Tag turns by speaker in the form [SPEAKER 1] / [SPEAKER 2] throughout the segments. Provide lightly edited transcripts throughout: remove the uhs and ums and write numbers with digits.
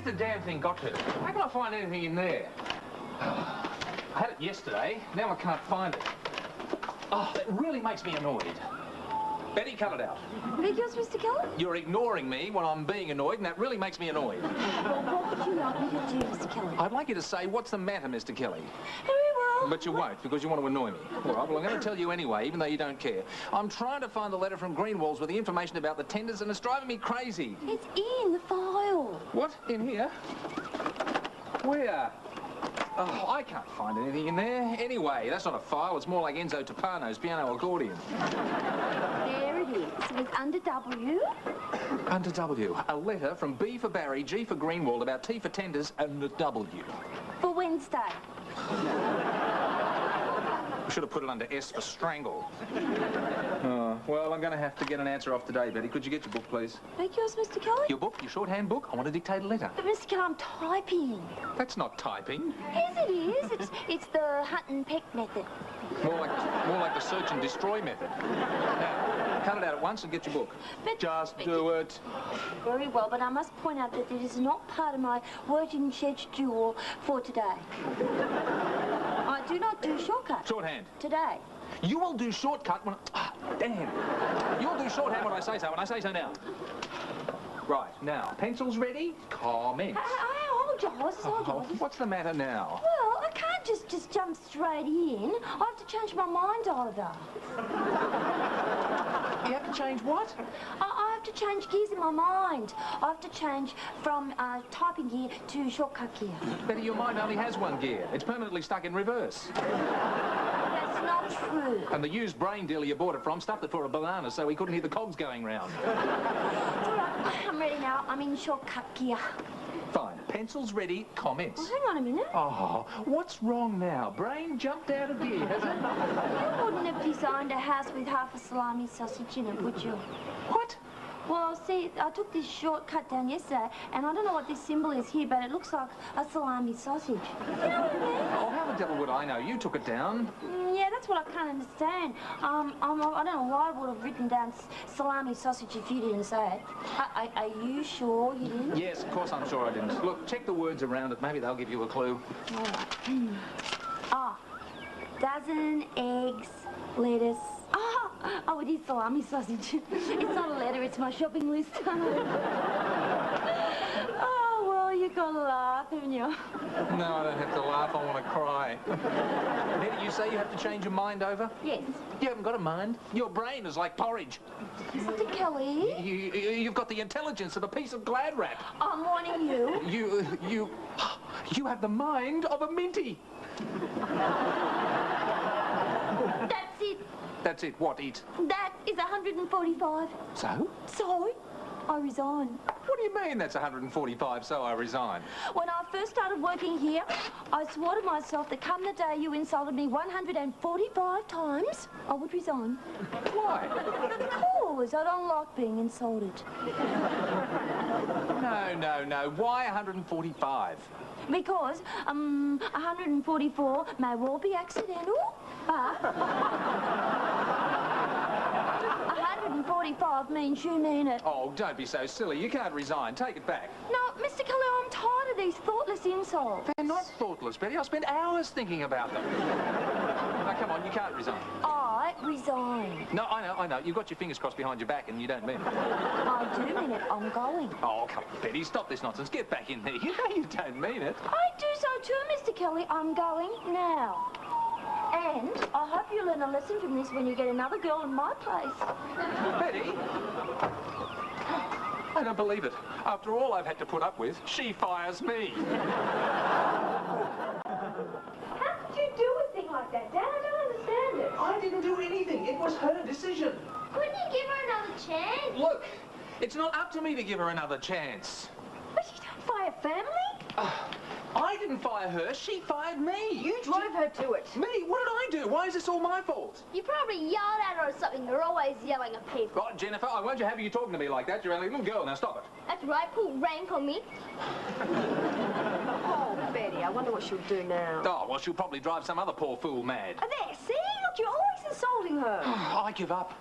[SPEAKER 1] the damn thing got to? How can I find anything in there? I had it yesterday. Now I can't find it. Oh, that really makes me annoyed. Betty, cut it out.
[SPEAKER 2] Ridiculous, Mr. Kelly?
[SPEAKER 1] You're ignoring me when I'm being annoyed, and that really makes me annoyed.
[SPEAKER 2] Well, what would you like me to do, Mr. Kelly?
[SPEAKER 1] I'd like you to say, what's the matter, Mr. Kelly?
[SPEAKER 2] Very well.
[SPEAKER 1] But you won't, because you want to annoy me. All right, well, I'm going to tell you anyway, even though you don't care. I'm trying to find the letter from Greenwalls with the information about the tenders, and it's driving me crazy.
[SPEAKER 2] It's in the file.
[SPEAKER 1] What? In here? Where? Oh, I can't find anything in there. Anyway, that's not a file. It's more like Enzo Topano's piano accordion.
[SPEAKER 2] There it is. It's under W.
[SPEAKER 1] Under W. A letter from B for Barry, G for Greenwald about T for tenders, and a W.
[SPEAKER 2] For Wednesday.
[SPEAKER 1] I should have put it under S for strangle. Oh, well, I'm going to have to get an answer off today, Betty. Could you get your book, please?
[SPEAKER 2] Make yours, Mr. Kelly?
[SPEAKER 1] Your book? Your shorthand book? I want to dictate a letter.
[SPEAKER 2] But, Mr. Kelly, I'm typing.
[SPEAKER 1] That's not typing.
[SPEAKER 2] Yes, it is. It's the hunt and peck method.
[SPEAKER 1] More like the search and destroy method. Now, cut it out at once and get your book.
[SPEAKER 2] But,
[SPEAKER 1] Just do it.
[SPEAKER 2] Very well, but I must point out that it is not part of my working schedule for today. I do not do shortcut.
[SPEAKER 1] Shorthand.
[SPEAKER 2] Today.
[SPEAKER 1] You will do shortcut when... damn. You'll do shorthand when I say so, when I say so now. Right, now, pencils ready? Comment.
[SPEAKER 2] Hold on.
[SPEAKER 1] What's the matter now?
[SPEAKER 2] Well, I can't just jump straight in. I have to change my mind, Oliver.
[SPEAKER 1] You have to change what?
[SPEAKER 2] I have to change gears in my mind. I have to change from typing gear to shortcut gear.
[SPEAKER 1] Betty, your mind only has one gear. It's permanently stuck in reverse.
[SPEAKER 2] That's not true.
[SPEAKER 1] And the used brain dealer you bought it from stuffed it for a banana so he couldn't hear the cogs going round.
[SPEAKER 2] It's all right. I'm ready now. I'm in shortcut gear.
[SPEAKER 1] Fine. Pencils ready, comments.
[SPEAKER 2] Well, hang on a minute.
[SPEAKER 1] Oh, what's wrong now? Brain jumped out of gear, has it?
[SPEAKER 2] You wouldn't have designed a house with half a salami sausage in it, would you?
[SPEAKER 1] What?
[SPEAKER 2] Well, see, I took this shortcut down yesterday, and I don't know what this symbol is here, but it looks like a salami sausage. You know what I mean?
[SPEAKER 1] Oh, how the devil would I know? You took it down.
[SPEAKER 2] Yeah, that's what I can't understand. I don't know why I would have written down salami sausage if you didn't say it. Are you sure you didn't?
[SPEAKER 1] Yes, of course I'm sure I didn't. Look, check the words around it. Maybe they'll give you a clue.
[SPEAKER 2] All right. Dozen, eggs, lettuce. Oh, it is salami sausage. It's not a letter, it's my shopping list. Oh, well, you gotta laugh, haven't you?
[SPEAKER 1] No, I don't have to laugh. I want to cry. Betty, you say you have to change your mind over?
[SPEAKER 2] Yes.
[SPEAKER 1] You haven't got a mind. Your brain is like porridge.
[SPEAKER 2] Mr. Kelly?
[SPEAKER 1] You've got the intelligence of a piece of Glad wrap.
[SPEAKER 2] I'm warning you.
[SPEAKER 1] You have the mind of a minty.
[SPEAKER 2] That's it.
[SPEAKER 1] That's it. What, it?
[SPEAKER 2] That is 145.
[SPEAKER 1] So?
[SPEAKER 2] So, I resign.
[SPEAKER 1] What do you mean that's 145, so I resign?
[SPEAKER 2] When I first started working here, I swore to myself that come the day you insulted me 145 times, I would resign.
[SPEAKER 1] Why?
[SPEAKER 2] Because I don't like being insulted.
[SPEAKER 1] No. Why 145?
[SPEAKER 2] Because 144 may well be accidental, but 145 means you mean it.
[SPEAKER 1] Oh, don't be so silly. You can't resign. Take it back.
[SPEAKER 2] No, Mr. Kelly, I'm tired of these thoughtless insults.
[SPEAKER 1] They're not thoughtless, Betty. I spent hours thinking about them. Now, come on, you can't resign.
[SPEAKER 2] I resign.
[SPEAKER 1] No, I know. You've got your fingers crossed behind your back and you don't mean it.
[SPEAKER 2] I do mean it. I'm going.
[SPEAKER 1] Oh, come on, Betty. Stop this nonsense. Get back in there. You know you don't mean it.
[SPEAKER 2] I do so too, Mr. Kelly. I'm going now. And I hope you learn a lesson from this when you get another girl in my place.
[SPEAKER 1] Betty? I don't believe it. After all I've had to put up with, she fires me.
[SPEAKER 2] How could you do a thing like that, Dad? I don't understand it.
[SPEAKER 1] I didn't do anything. It was her decision.
[SPEAKER 2] Couldn't you give her another chance?
[SPEAKER 1] Look, it's not up to me to give her another chance.
[SPEAKER 2] But you don't fire family?
[SPEAKER 1] I didn't fire her. She fired me.
[SPEAKER 2] You drove her to it.
[SPEAKER 1] Me? What did I do? Why is this all my fault?
[SPEAKER 2] You probably yelled at her or something. You're always yelling at people.
[SPEAKER 1] Right, Jennifer, I won't have you talking to me like that. You're only a little girl. Now stop it.
[SPEAKER 2] That's right. Pull rank on me.
[SPEAKER 3] Oh, Betty, I wonder what she'll do now.
[SPEAKER 1] Oh, well, she'll probably drive some other poor fool mad.
[SPEAKER 3] There, see? Look, you're always insulting her.
[SPEAKER 1] I give up.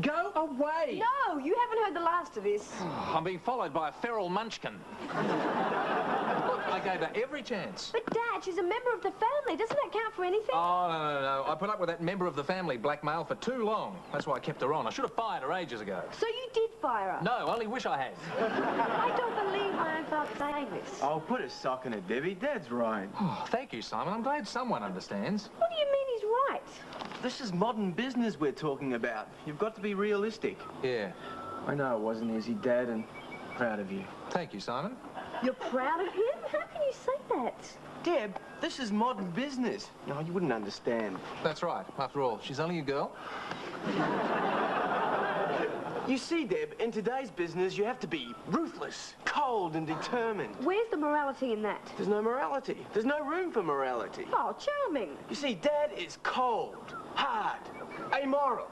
[SPEAKER 1] Go away!
[SPEAKER 3] No, you haven't heard the last of this.
[SPEAKER 1] I'm being followed by a feral munchkin. Look, I gave her every chance.
[SPEAKER 3] But, Dad, she's a member of the family. Doesn't that count for anything?
[SPEAKER 1] Oh, no. I put up with that member of the family blackmail for too long. That's why I kept her on. I should have fired her ages ago.
[SPEAKER 3] So you did fire her?
[SPEAKER 1] No, only wish I had.
[SPEAKER 3] I don't believe my own father saying this.
[SPEAKER 4] Oh, put a sock in it, Debbie. Dad's right.
[SPEAKER 1] Oh, thank you, Simon. I'm glad someone understands.
[SPEAKER 3] What do you mean he's right?
[SPEAKER 4] This is modern business we're talking about. You've got to be realistic.
[SPEAKER 1] Yeah.
[SPEAKER 4] I know it wasn't easy, Dad, and proud of you.
[SPEAKER 1] Thank you, Simon.
[SPEAKER 3] You're proud of him? How can you say that?
[SPEAKER 4] Deb, this is modern business. No, you wouldn't understand.
[SPEAKER 1] That's right. After all, she's only a girl.
[SPEAKER 4] You see, Deb, in today's business, you have to be ruthless, cold, and determined.
[SPEAKER 3] Where's the morality in that?
[SPEAKER 4] There's no morality. There's no room for morality.
[SPEAKER 3] Oh, charming.
[SPEAKER 4] You see, Dad is cold, hard, amoral.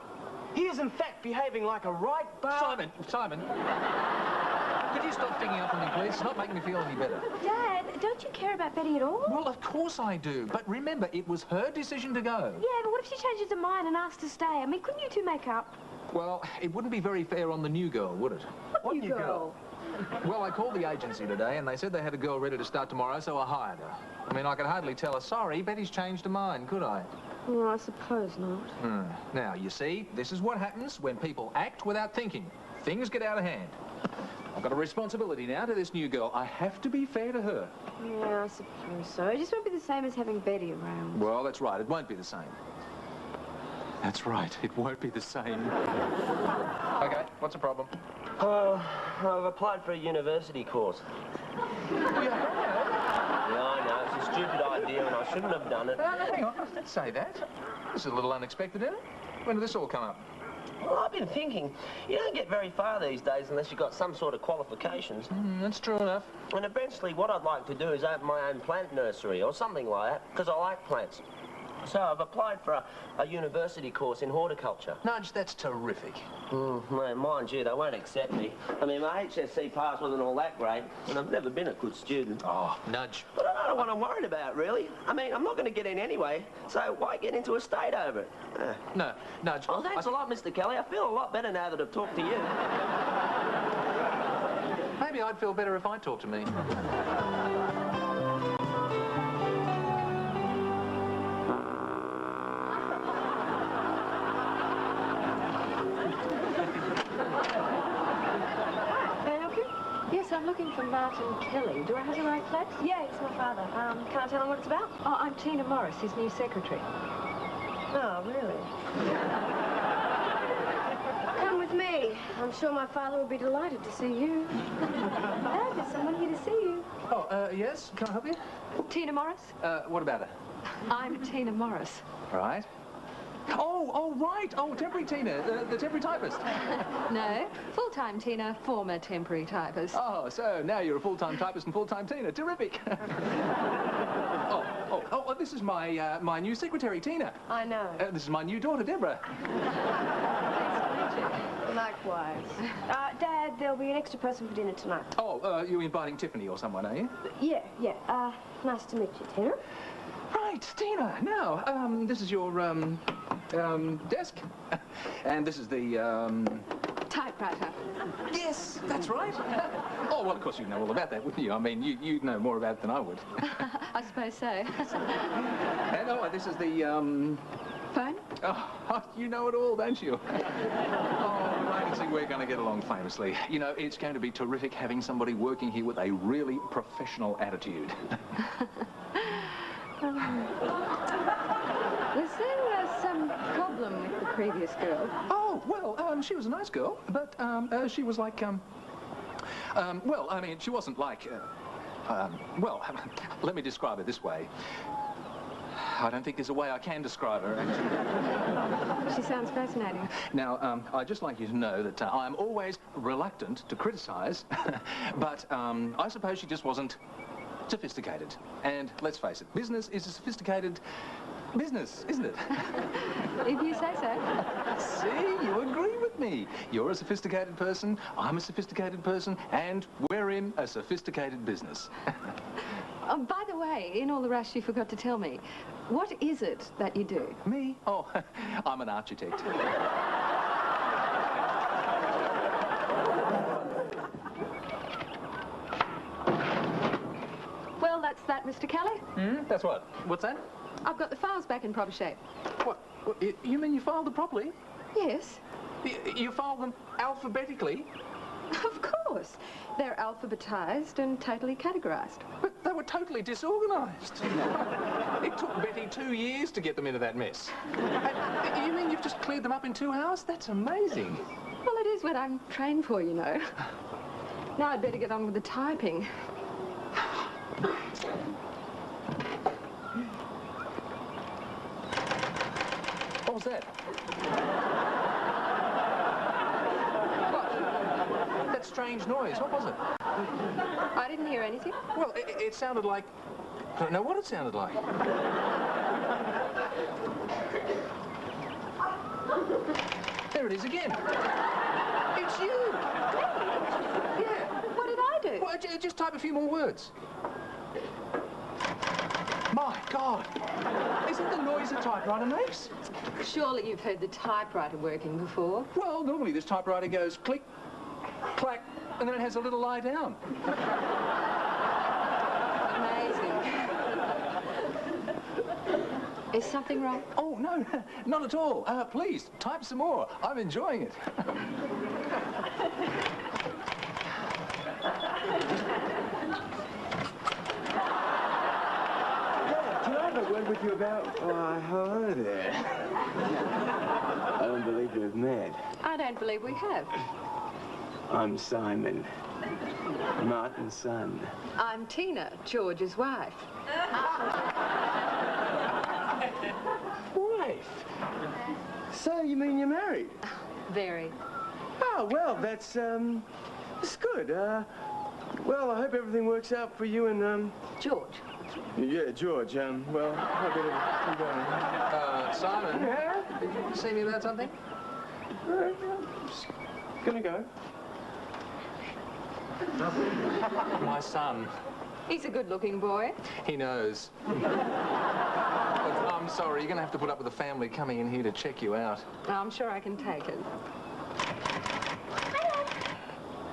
[SPEAKER 4] He is, in fact, behaving like a right bar...
[SPEAKER 1] Simon. Could you stop picking up on me, please? It's not making me feel any better.
[SPEAKER 3] Dad, don't you care about Betty at all?
[SPEAKER 1] Well, of course I do. But remember, it was her decision to go.
[SPEAKER 3] Yeah, but what if she changes her mind and asks to stay? I mean, couldn't you two make up?
[SPEAKER 1] Well, it wouldn't be very fair on the new girl, would it?
[SPEAKER 3] What new girl?
[SPEAKER 1] Well, I called the agency today, and they said they had a girl ready to start tomorrow, so I hired her. I mean, I could hardly tell her, sorry, Betty's changed her mind, could I?
[SPEAKER 3] Well, I suppose not.
[SPEAKER 1] Now, you see, this is what happens when people act without thinking. Things get out of hand. I've got a responsibility now to this new girl. I have to be fair to her.
[SPEAKER 3] Yeah, I suppose so. It just won't be the same as having Betty around.
[SPEAKER 1] Well, that's right. It won't be the same. That's right. It won't be the same. Okay, what's the problem?
[SPEAKER 5] I've applied for a university course. Yeah, I know. It's a stupid idea and I shouldn't have done it.
[SPEAKER 1] No, hang on. Don't say that. This is a little unexpected, isn't it? When did this all come up?
[SPEAKER 5] Well, I've been thinking, you don't get very far these days unless you've got some sort of qualifications.
[SPEAKER 1] That's true enough.
[SPEAKER 5] And eventually what I'd like to do is open my own plant nursery or something like that, because I like plants. So I've applied for a university course in horticulture.
[SPEAKER 1] Nudge, that's terrific.
[SPEAKER 5] Well, mind you, they won't accept me. I mean, my HSC pass wasn't all that great, and I've never been a good student.
[SPEAKER 1] Oh, Nudge.
[SPEAKER 5] But I don't know what I'm worried about, really. I mean, I'm not going to get in anyway, so why get into a state over it?
[SPEAKER 1] No, Nudge.
[SPEAKER 5] Well, thanks a lot, Mr. Kelly. I feel a lot better now that I've talked to you.
[SPEAKER 1] Maybe I'd feel better if I talked to me.
[SPEAKER 3] Yes, I'm looking for Martin Kelly. Do I have the right place? Yeah, it's my father. Can I tell him what it's about?
[SPEAKER 6] Oh, I'm Tina Morris, his new secretary.
[SPEAKER 3] Oh, really? Come with me. I'm sure my father will be delighted to see you. Dad, there's someone here to see you.
[SPEAKER 1] Oh, yes? Can I help you?
[SPEAKER 6] Tina Morris?
[SPEAKER 1] What about her?
[SPEAKER 6] I'm Tina Morris.
[SPEAKER 1] Right. Oh, right. Oh, temporary Tina, the temporary typist.
[SPEAKER 6] No, full-time Tina, former temporary typist.
[SPEAKER 1] Oh, so now you're a full-time typist and full-time Tina. Terrific. Oh, this is my my new secretary, Tina.
[SPEAKER 3] I know.
[SPEAKER 1] This is my new daughter, Deborah.
[SPEAKER 3] Likewise. Dad, there'll be an extra person for dinner tonight.
[SPEAKER 1] Oh, you're inviting Tiffany or someone, are you?
[SPEAKER 3] Yeah. Nice to meet you, Tina.
[SPEAKER 1] Right, Tina. Now, this is your, desk. And this is the,
[SPEAKER 6] Typewriter.
[SPEAKER 1] Yes, that's right. Oh, well, of course you'd know all about that, wouldn't you? I mean, you'd know more about it than I would.
[SPEAKER 6] I suppose so.
[SPEAKER 1] And, this is the,
[SPEAKER 6] Phone?
[SPEAKER 1] Oh, you know it all, don't you? Oh, I can see we're going to get along famously. You know, it's going to be terrific having somebody working here with a really professional attitude.
[SPEAKER 6] Was there some problem with the previous girl?
[SPEAKER 1] Oh, well, she was a nice girl, but she was like, well, I mean, she wasn't like, well, let me describe her this way. I don't think there's a way I can describe her, actually.
[SPEAKER 6] She sounds fascinating.
[SPEAKER 1] Now, I'd just like you to know that I'm always reluctant to criticize, but I suppose she just wasn't sophisticated. And let's face it, business is a sophisticated business, isn't it?
[SPEAKER 6] If you say so.
[SPEAKER 1] See, you agree with me. You're a sophisticated person, I'm a sophisticated person, and we're in a sophisticated business.
[SPEAKER 6] Oh, by the way, in all the rush, you forgot to tell me, what is it that you do?
[SPEAKER 1] Me? Oh, I'm an architect.
[SPEAKER 6] Mr. Kelly?
[SPEAKER 1] That's what? What's that?
[SPEAKER 6] I've got the files back in proper shape.
[SPEAKER 1] What? You mean you filed them properly?
[SPEAKER 6] Yes.
[SPEAKER 1] You filed them alphabetically?
[SPEAKER 6] Of course. They're alphabetized and totally categorized.
[SPEAKER 1] But they were totally disorganized. It took Betty 2 years to get them into that mess. You mean you've just cleared them up in 2 hours? That's amazing.
[SPEAKER 6] Well, it is what I'm trained for, you know. Now I'd better get on with the typing.
[SPEAKER 1] What was that? What? That strange noise. What was it?
[SPEAKER 6] I didn't hear anything.
[SPEAKER 1] Well, it sounded like... I don't know what it sounded like. There it is again. It's you. Yeah.
[SPEAKER 6] What did I do?
[SPEAKER 1] Well, just type a few more words. My God. Isn't the noise a typewriter makes?
[SPEAKER 6] Surely you've heard the typewriter working before.
[SPEAKER 1] Well, normally this typewriter goes click, clack, and then it has a little lie down.
[SPEAKER 6] Amazing. Is something wrong?
[SPEAKER 1] Oh, no, not at all. Please, type some more. I'm enjoying it.
[SPEAKER 4] Can I have a word with you about... Oh, hello there. I don't believe we've met.
[SPEAKER 6] I don't believe we have.
[SPEAKER 4] I'm Simon, Martin's son.
[SPEAKER 6] I'm Tina, George's wife.
[SPEAKER 4] Wife? So you mean you're married?
[SPEAKER 6] Very.
[SPEAKER 4] Oh, well, that's good. Well, I hope everything works out for you and,
[SPEAKER 6] George.
[SPEAKER 4] Yeah, George, well, I better keep going.
[SPEAKER 1] Simon,
[SPEAKER 4] Yeah?
[SPEAKER 1] you see me about something?
[SPEAKER 4] Just gonna go.
[SPEAKER 1] My son.
[SPEAKER 6] He's a good-looking boy.
[SPEAKER 1] He knows. Look, I'm sorry, you're going to have to put up with the family coming in here to check you out.
[SPEAKER 6] I'm sure I can take it.
[SPEAKER 2] Hello.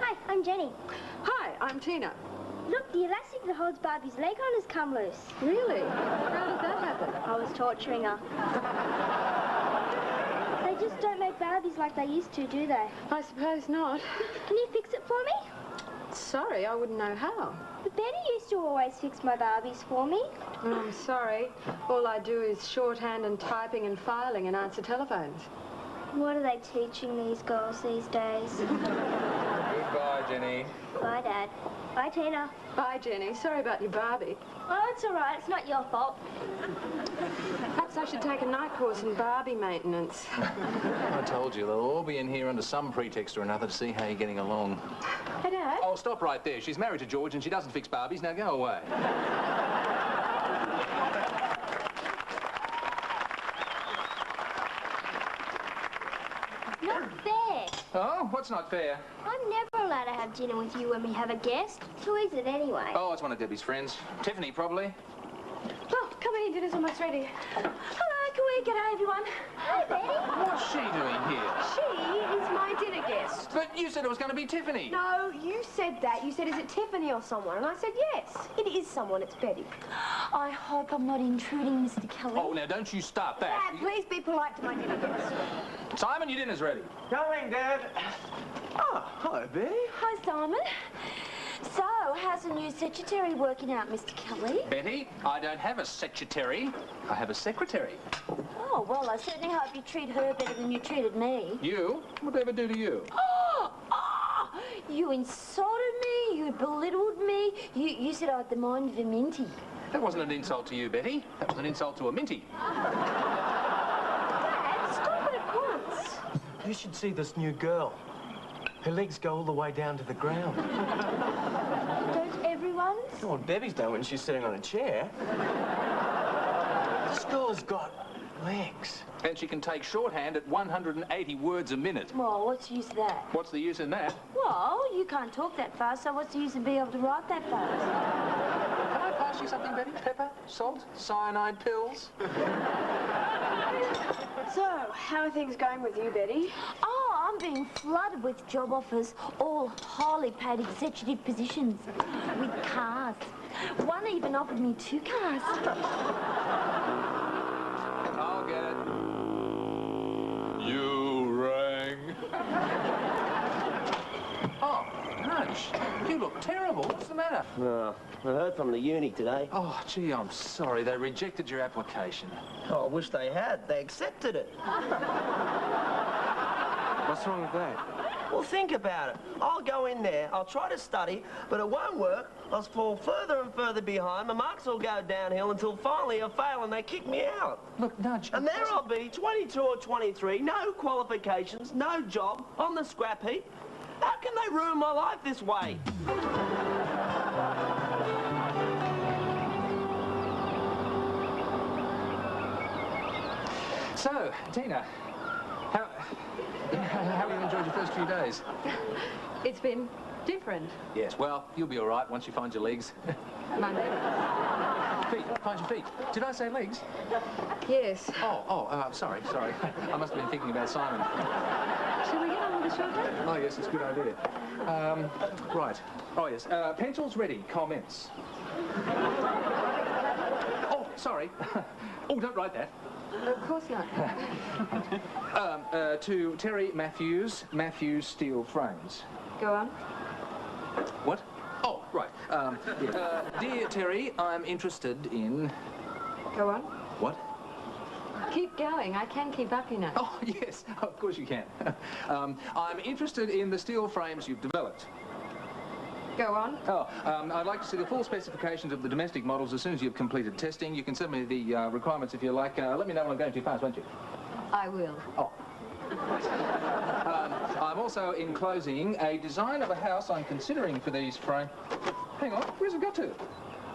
[SPEAKER 2] Hi, I'm Jenny.
[SPEAKER 6] Hi, I'm Tina.
[SPEAKER 2] Look, the elastic that holds Barbie's leg on has come loose.
[SPEAKER 6] Really? How did that happen?
[SPEAKER 2] I was torturing her. They just don't make Barbies like they used to, do they?
[SPEAKER 6] I suppose not.
[SPEAKER 2] Can you fix it for me?
[SPEAKER 6] Sorry, I wouldn't know how.
[SPEAKER 2] But Betty used to always fix my Barbies for me.
[SPEAKER 6] I'm sorry. All I do is shorthand and typing and filing and answer telephones.
[SPEAKER 2] What are they teaching these girls these days?
[SPEAKER 1] Goodbye, Jenny.
[SPEAKER 2] Bye, Dad. Bye, Tina.
[SPEAKER 6] Bye, Jenny. Sorry about your Barbie.
[SPEAKER 2] Oh, it's all right. It's not your fault.
[SPEAKER 6] Perhaps I should take a night course in Barbie maintenance.
[SPEAKER 1] I told you, they'll all be in here under some pretext or another to see how you're getting along.
[SPEAKER 6] Hey, Dad.
[SPEAKER 1] Oh, stop right there. She's married to George and she doesn't fix Barbies. Now go away.
[SPEAKER 2] Not fair.
[SPEAKER 1] Oh, what's not fair?
[SPEAKER 2] I'm never allowed to have dinner with you when we have a guest. Who is it anyway?
[SPEAKER 1] Oh, it's one of Debbie's friends. Tiffany, probably.
[SPEAKER 3] Oh, come in, dinner's almost ready.
[SPEAKER 2] Hello, can we get everyone? Hi, Betty.
[SPEAKER 1] What's she doing here?
[SPEAKER 3] She is my dinner guest.
[SPEAKER 1] But you said it was going to be Tiffany.
[SPEAKER 3] No, you said that. You said, is it Tiffany or someone? And I said, yes, it is someone. It's Betty.
[SPEAKER 2] I hope I'm not intruding, Mr. Kelly.
[SPEAKER 1] Oh, now don't you start that.
[SPEAKER 3] Dad, please be polite to my dinner guest.
[SPEAKER 1] Simon, your dinner's ready.
[SPEAKER 4] Coming, Dad. Oh, hello, Betty.
[SPEAKER 2] Hi, Simon. So, how's the new secretary working out, Mr. Kelly?
[SPEAKER 1] Betty, I don't have a secretary. I have a secretary.
[SPEAKER 2] Oh, well, I certainly hope you treat her better than you treated me.
[SPEAKER 1] You? What did I ever do to you?
[SPEAKER 2] Oh, you insulted me, you belittled me, you said I had the mind of a minty.
[SPEAKER 1] That wasn't an insult to you, Betty. That was an insult to a minty.
[SPEAKER 2] Dad, stop it at once.
[SPEAKER 4] You should see this new girl. Her legs go all the way down to the ground.
[SPEAKER 2] Don't everyone's?
[SPEAKER 4] Well, Debbie's don't when she's sitting on a chair. This girl has got legs.
[SPEAKER 1] And she can take shorthand at 180 words a minute.
[SPEAKER 2] Well, what's the use of that?
[SPEAKER 1] What's the use in that?
[SPEAKER 2] Well, you can't talk that fast, so what's the use of being able to write that fast?
[SPEAKER 1] Can I pass you something, Betty? Pepper? Salt? Cyanide pills?
[SPEAKER 3] So, how are things going with you, Betty?
[SPEAKER 2] Oh, I'm being flooded with job offers, all highly paid executive positions, with cars. One even offered me 2 cars.
[SPEAKER 1] I'll get it. You rang. Oh, Nudge, you look terrible. What's the matter?
[SPEAKER 5] I heard from the uni today.
[SPEAKER 1] Oh, gee, I'm sorry. They rejected your application.
[SPEAKER 5] Oh, I wish they had. They accepted it.
[SPEAKER 4] What's wrong with that?
[SPEAKER 5] Well, think about it. I'll go in there, I'll try to study, but it won't work. I'll fall further and further behind. My marks will go downhill until finally I fail and they kick me out.
[SPEAKER 1] Look, Nudge...
[SPEAKER 5] And there I'll be, 22 or 23, no qualifications, no job, on the scrap heap. How can they ruin my life this way?
[SPEAKER 1] So, Tina, how have you enjoyed your first few days?
[SPEAKER 6] It's been different.
[SPEAKER 1] Yes, well, you'll be all right once you find your legs.
[SPEAKER 6] My legs.
[SPEAKER 1] Feet, find your feet. Did I say legs?
[SPEAKER 6] Yes.
[SPEAKER 1] Sorry. I must have been thinking about Simon.
[SPEAKER 6] Shall we get on with the shorthand?
[SPEAKER 1] Oh, yes, it's a good idea. Right. Oh, yes. Pencils ready. Commence. Oh, sorry. Oh, don't write that.
[SPEAKER 6] Of course not.
[SPEAKER 1] To Terry Matthews, Steel Frames.
[SPEAKER 6] Go on.
[SPEAKER 1] What? Oh, right. Yeah. Dear Terry, I'm interested in...
[SPEAKER 6] Go on.
[SPEAKER 1] What?
[SPEAKER 6] Keep going. I can keep up, you know.
[SPEAKER 1] Oh, yes, of course you can. I'm interested in the steel frames you've developed.
[SPEAKER 6] Go on.
[SPEAKER 1] Oh, I'd like to see the full specifications of the domestic models as soon as you've completed testing. You can send me the requirements if you like. Let me know when I'm going too fast, won't you?
[SPEAKER 6] I will.
[SPEAKER 1] Oh. I'm also enclosing a design of a house I'm considering for these frames. Hang on, where's it got to?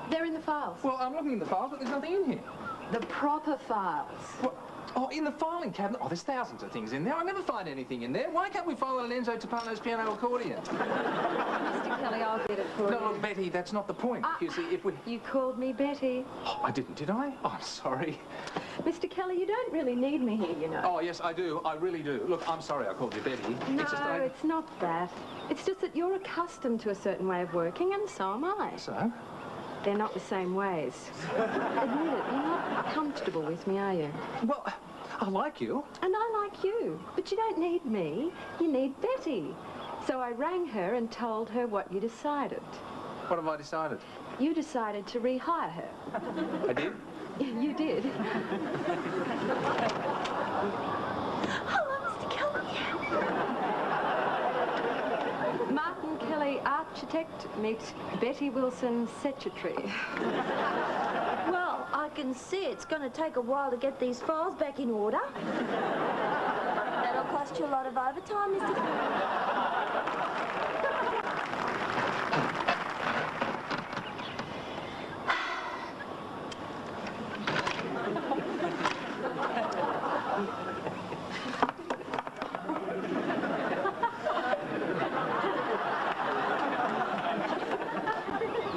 [SPEAKER 6] They're in the files.
[SPEAKER 1] Well, I'm looking in the files, but there's nothing in here.
[SPEAKER 6] The proper files.
[SPEAKER 1] What? Oh, in the filing cabinet. Oh, there's thousands of things in there. I never find anything in there. Why can't we file an Enzo Topano's piano accordion?
[SPEAKER 6] Mr. Kelly, I'll get it for you.
[SPEAKER 1] No, look, Betty, that's not the point. You see, if we...
[SPEAKER 6] You called me Betty.
[SPEAKER 1] Oh, I didn't, did I? Oh, I'm sorry.
[SPEAKER 6] Mr. Kelly, you don't really need me here, you know.
[SPEAKER 1] Oh, yes, I do. I really do. Look, I'm sorry I called you Betty.
[SPEAKER 6] No,
[SPEAKER 1] It's just
[SPEAKER 6] it's not that. It's just that you're accustomed to a certain way of working, and so am I.
[SPEAKER 1] So?
[SPEAKER 6] They're not the same ways. Admit it, you're not comfortable with me, are you?
[SPEAKER 1] Well, I like you.
[SPEAKER 6] And I like you. But you don't need me. You need Betty. So I rang her and told her what you decided.
[SPEAKER 1] What have I decided?
[SPEAKER 6] You decided to rehire her.
[SPEAKER 1] I did?
[SPEAKER 6] You did.
[SPEAKER 2] Hello, Mr. Kelly.
[SPEAKER 6] Martin Kelly, architect, meet Betty Wilson, secretary.
[SPEAKER 2] Well, I can see it's going to take a while to get these files back in order. That'll cost you a lot of overtime, Mr. Kelly.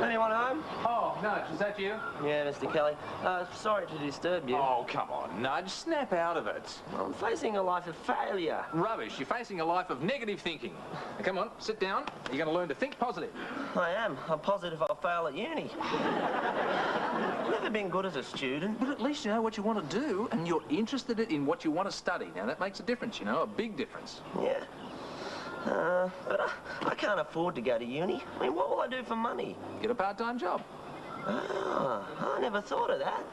[SPEAKER 5] Anyone home?
[SPEAKER 1] Oh, Nudge, is that you?
[SPEAKER 5] Yeah, Mr. Kelly. Sorry to disturb you.
[SPEAKER 1] Oh, come on, Nudge. Snap out of it.
[SPEAKER 5] I'm facing a life of failure.
[SPEAKER 1] Rubbish. You're facing a life of negative thinking. Now, come on, sit down. You're going to learn to think positive.
[SPEAKER 5] I am. I'm positive I'll fail at uni. I've never been good as a student.
[SPEAKER 1] But at least you know what you want to do, and you're interested in what you want to study. Now, that makes a difference, you know, a big difference.
[SPEAKER 5] Yeah. But I can't afford to go to uni. I mean, what will I do for money?
[SPEAKER 1] Get a part-time job.
[SPEAKER 5] Ah, I never thought of that.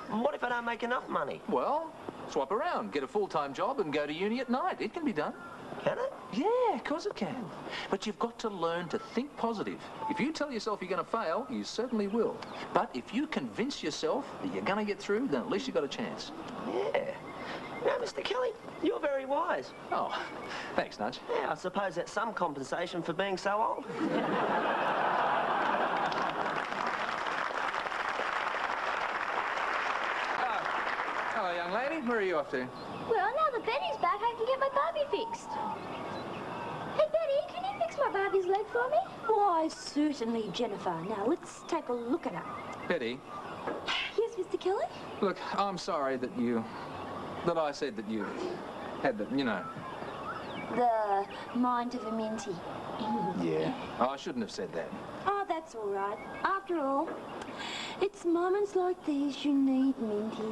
[SPEAKER 5] What if I don't make enough money?
[SPEAKER 1] Well, swap around. Get a full-time job and go to uni at night. It can be done.
[SPEAKER 5] Can it?
[SPEAKER 1] Yeah, of course it can. But you've got to learn to think positive. If you tell yourself you're going to fail, you certainly will. But if you convince yourself that you're going to get through, then at least you've got a chance.
[SPEAKER 5] Yeah. Now, Mr. Kelly, you're very wise.
[SPEAKER 1] Oh, thanks, Nudge.
[SPEAKER 5] Yeah, I suppose that's some compensation for being so old.
[SPEAKER 1] Hello, young lady. Where are you off to?
[SPEAKER 2] Well, now that Betty's back, I can get my Barbie fixed. Hey, Betty, can you fix my Barbie's leg for me? Why, certainly, Jennifer. Now, let's take a look at her.
[SPEAKER 1] Betty,
[SPEAKER 2] Yes, Mr. Kelly?
[SPEAKER 1] look, I'm sorry that I said that you had the, you know.
[SPEAKER 2] The mind of a minty.
[SPEAKER 1] Yeah. Oh, I shouldn't have said that.
[SPEAKER 2] Oh, that's that's all right. After all, it's moments like these you need, Minty.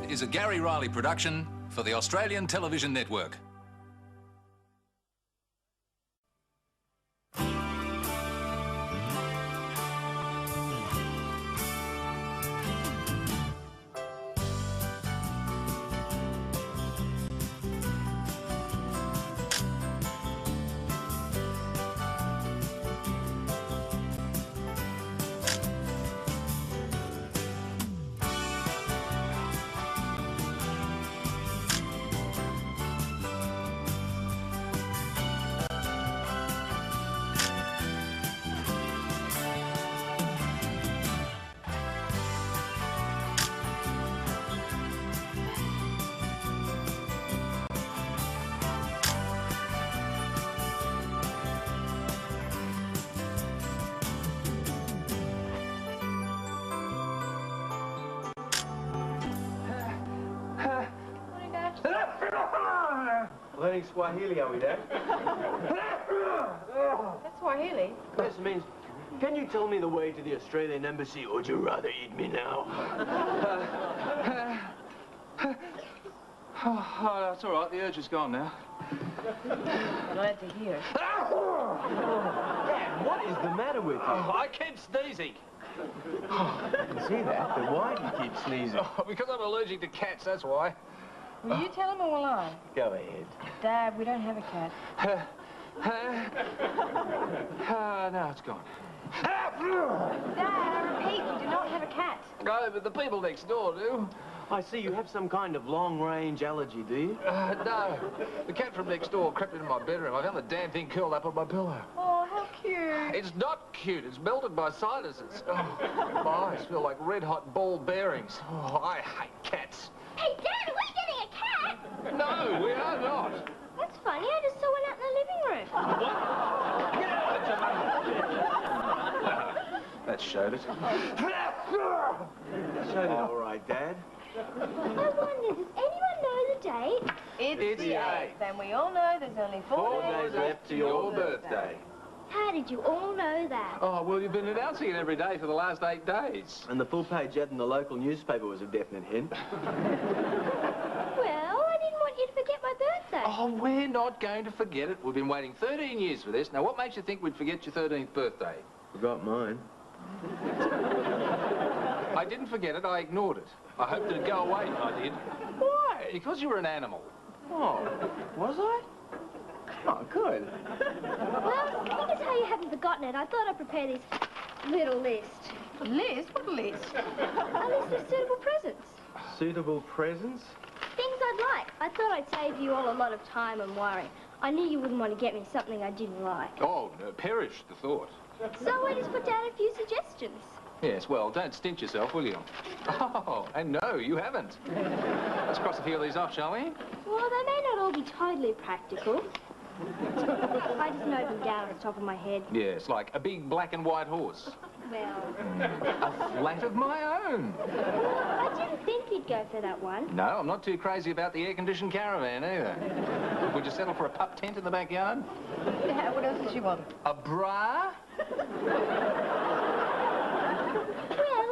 [SPEAKER 7] Is a Gary Riley production for the Australian Television Network.
[SPEAKER 4] Learning Swahili, are we, Dad?
[SPEAKER 3] That's Swahili.
[SPEAKER 4] This means, can you tell me the way to the Australian Embassy, or would you rather eat me now?
[SPEAKER 1] Oh, that's all right. The urge is gone now.
[SPEAKER 3] Glad to hear.
[SPEAKER 4] Dad, what is the matter with you?
[SPEAKER 1] I keep sneezing.
[SPEAKER 4] I can see that, but why do you keep sneezing?
[SPEAKER 1] Oh, because I'm allergic to cats, that's why.
[SPEAKER 3] Will you tell him or will I?
[SPEAKER 4] Go ahead.
[SPEAKER 3] Dad, we don't have a cat.
[SPEAKER 1] Now it's gone.
[SPEAKER 3] Dad, I repeat, we do not have a cat.
[SPEAKER 1] No, but the people next door do.
[SPEAKER 4] I see you have some kind of long-range allergy, do you?
[SPEAKER 1] No. The cat from next door crept into my bedroom. I found the damn thing curled up on my pillow.
[SPEAKER 3] Oh, how cute.
[SPEAKER 1] It's not cute. It's melted my sinuses. Oh, my eyes feel like red-hot ball bearings. Oh, I hate cats.
[SPEAKER 2] Hey, Dad, are we getting a cat?
[SPEAKER 1] No, we are not.
[SPEAKER 2] That's funny. I just saw one out in the living room.
[SPEAKER 1] That showed it.
[SPEAKER 4] Showed it all right, Dad.
[SPEAKER 2] I wonder, does anyone know the date?
[SPEAKER 3] It's
[SPEAKER 1] the 8th.
[SPEAKER 3] And we all know there's only 4
[SPEAKER 4] days left to your birthday.
[SPEAKER 2] How did you all know that?
[SPEAKER 1] Oh, well, you've been announcing it every day for the last 8 days.
[SPEAKER 4] And the full-page ad in the local newspaper was a definite hint.
[SPEAKER 2] Well, I didn't want you to forget my birthday.
[SPEAKER 1] Oh, we're not going to forget it. We've been waiting 13 years for this. Now, what makes you think we'd forget your 13th birthday?
[SPEAKER 4] Forgot mine.
[SPEAKER 1] I didn't forget it. I ignored it. I hoped it'd go away. I did. Why? Because you were an animal.
[SPEAKER 4] Oh, was I? Oh, good.
[SPEAKER 2] Well, seeing as how you haven't forgotten it, I thought I'd prepare this little list.
[SPEAKER 3] List? What list?
[SPEAKER 2] A list of suitable presents.
[SPEAKER 4] Suitable presents?
[SPEAKER 2] Things I'd like. I thought I'd save you all a lot of time and worry. I knew you wouldn't want to get me something I didn't like.
[SPEAKER 1] Oh, no, perish the thought.
[SPEAKER 2] So I just put down a few suggestions.
[SPEAKER 1] Yes, well, don't stint yourself, will you? Oh, and no, you haven't. Let's cross a few of these off, shall we?
[SPEAKER 2] Well, they may not all be totally practical. I just note them down at the top of my head.
[SPEAKER 1] Yes, like a big black and white horse.
[SPEAKER 2] Well,
[SPEAKER 1] A flat of my own.
[SPEAKER 2] I didn't think you'd go for that one.
[SPEAKER 1] No, I'm not too crazy about the air-conditioned caravan either. Would you settle for a pup tent in the backyard?
[SPEAKER 3] Yeah, what else does she want?
[SPEAKER 1] A bra?
[SPEAKER 2] Well,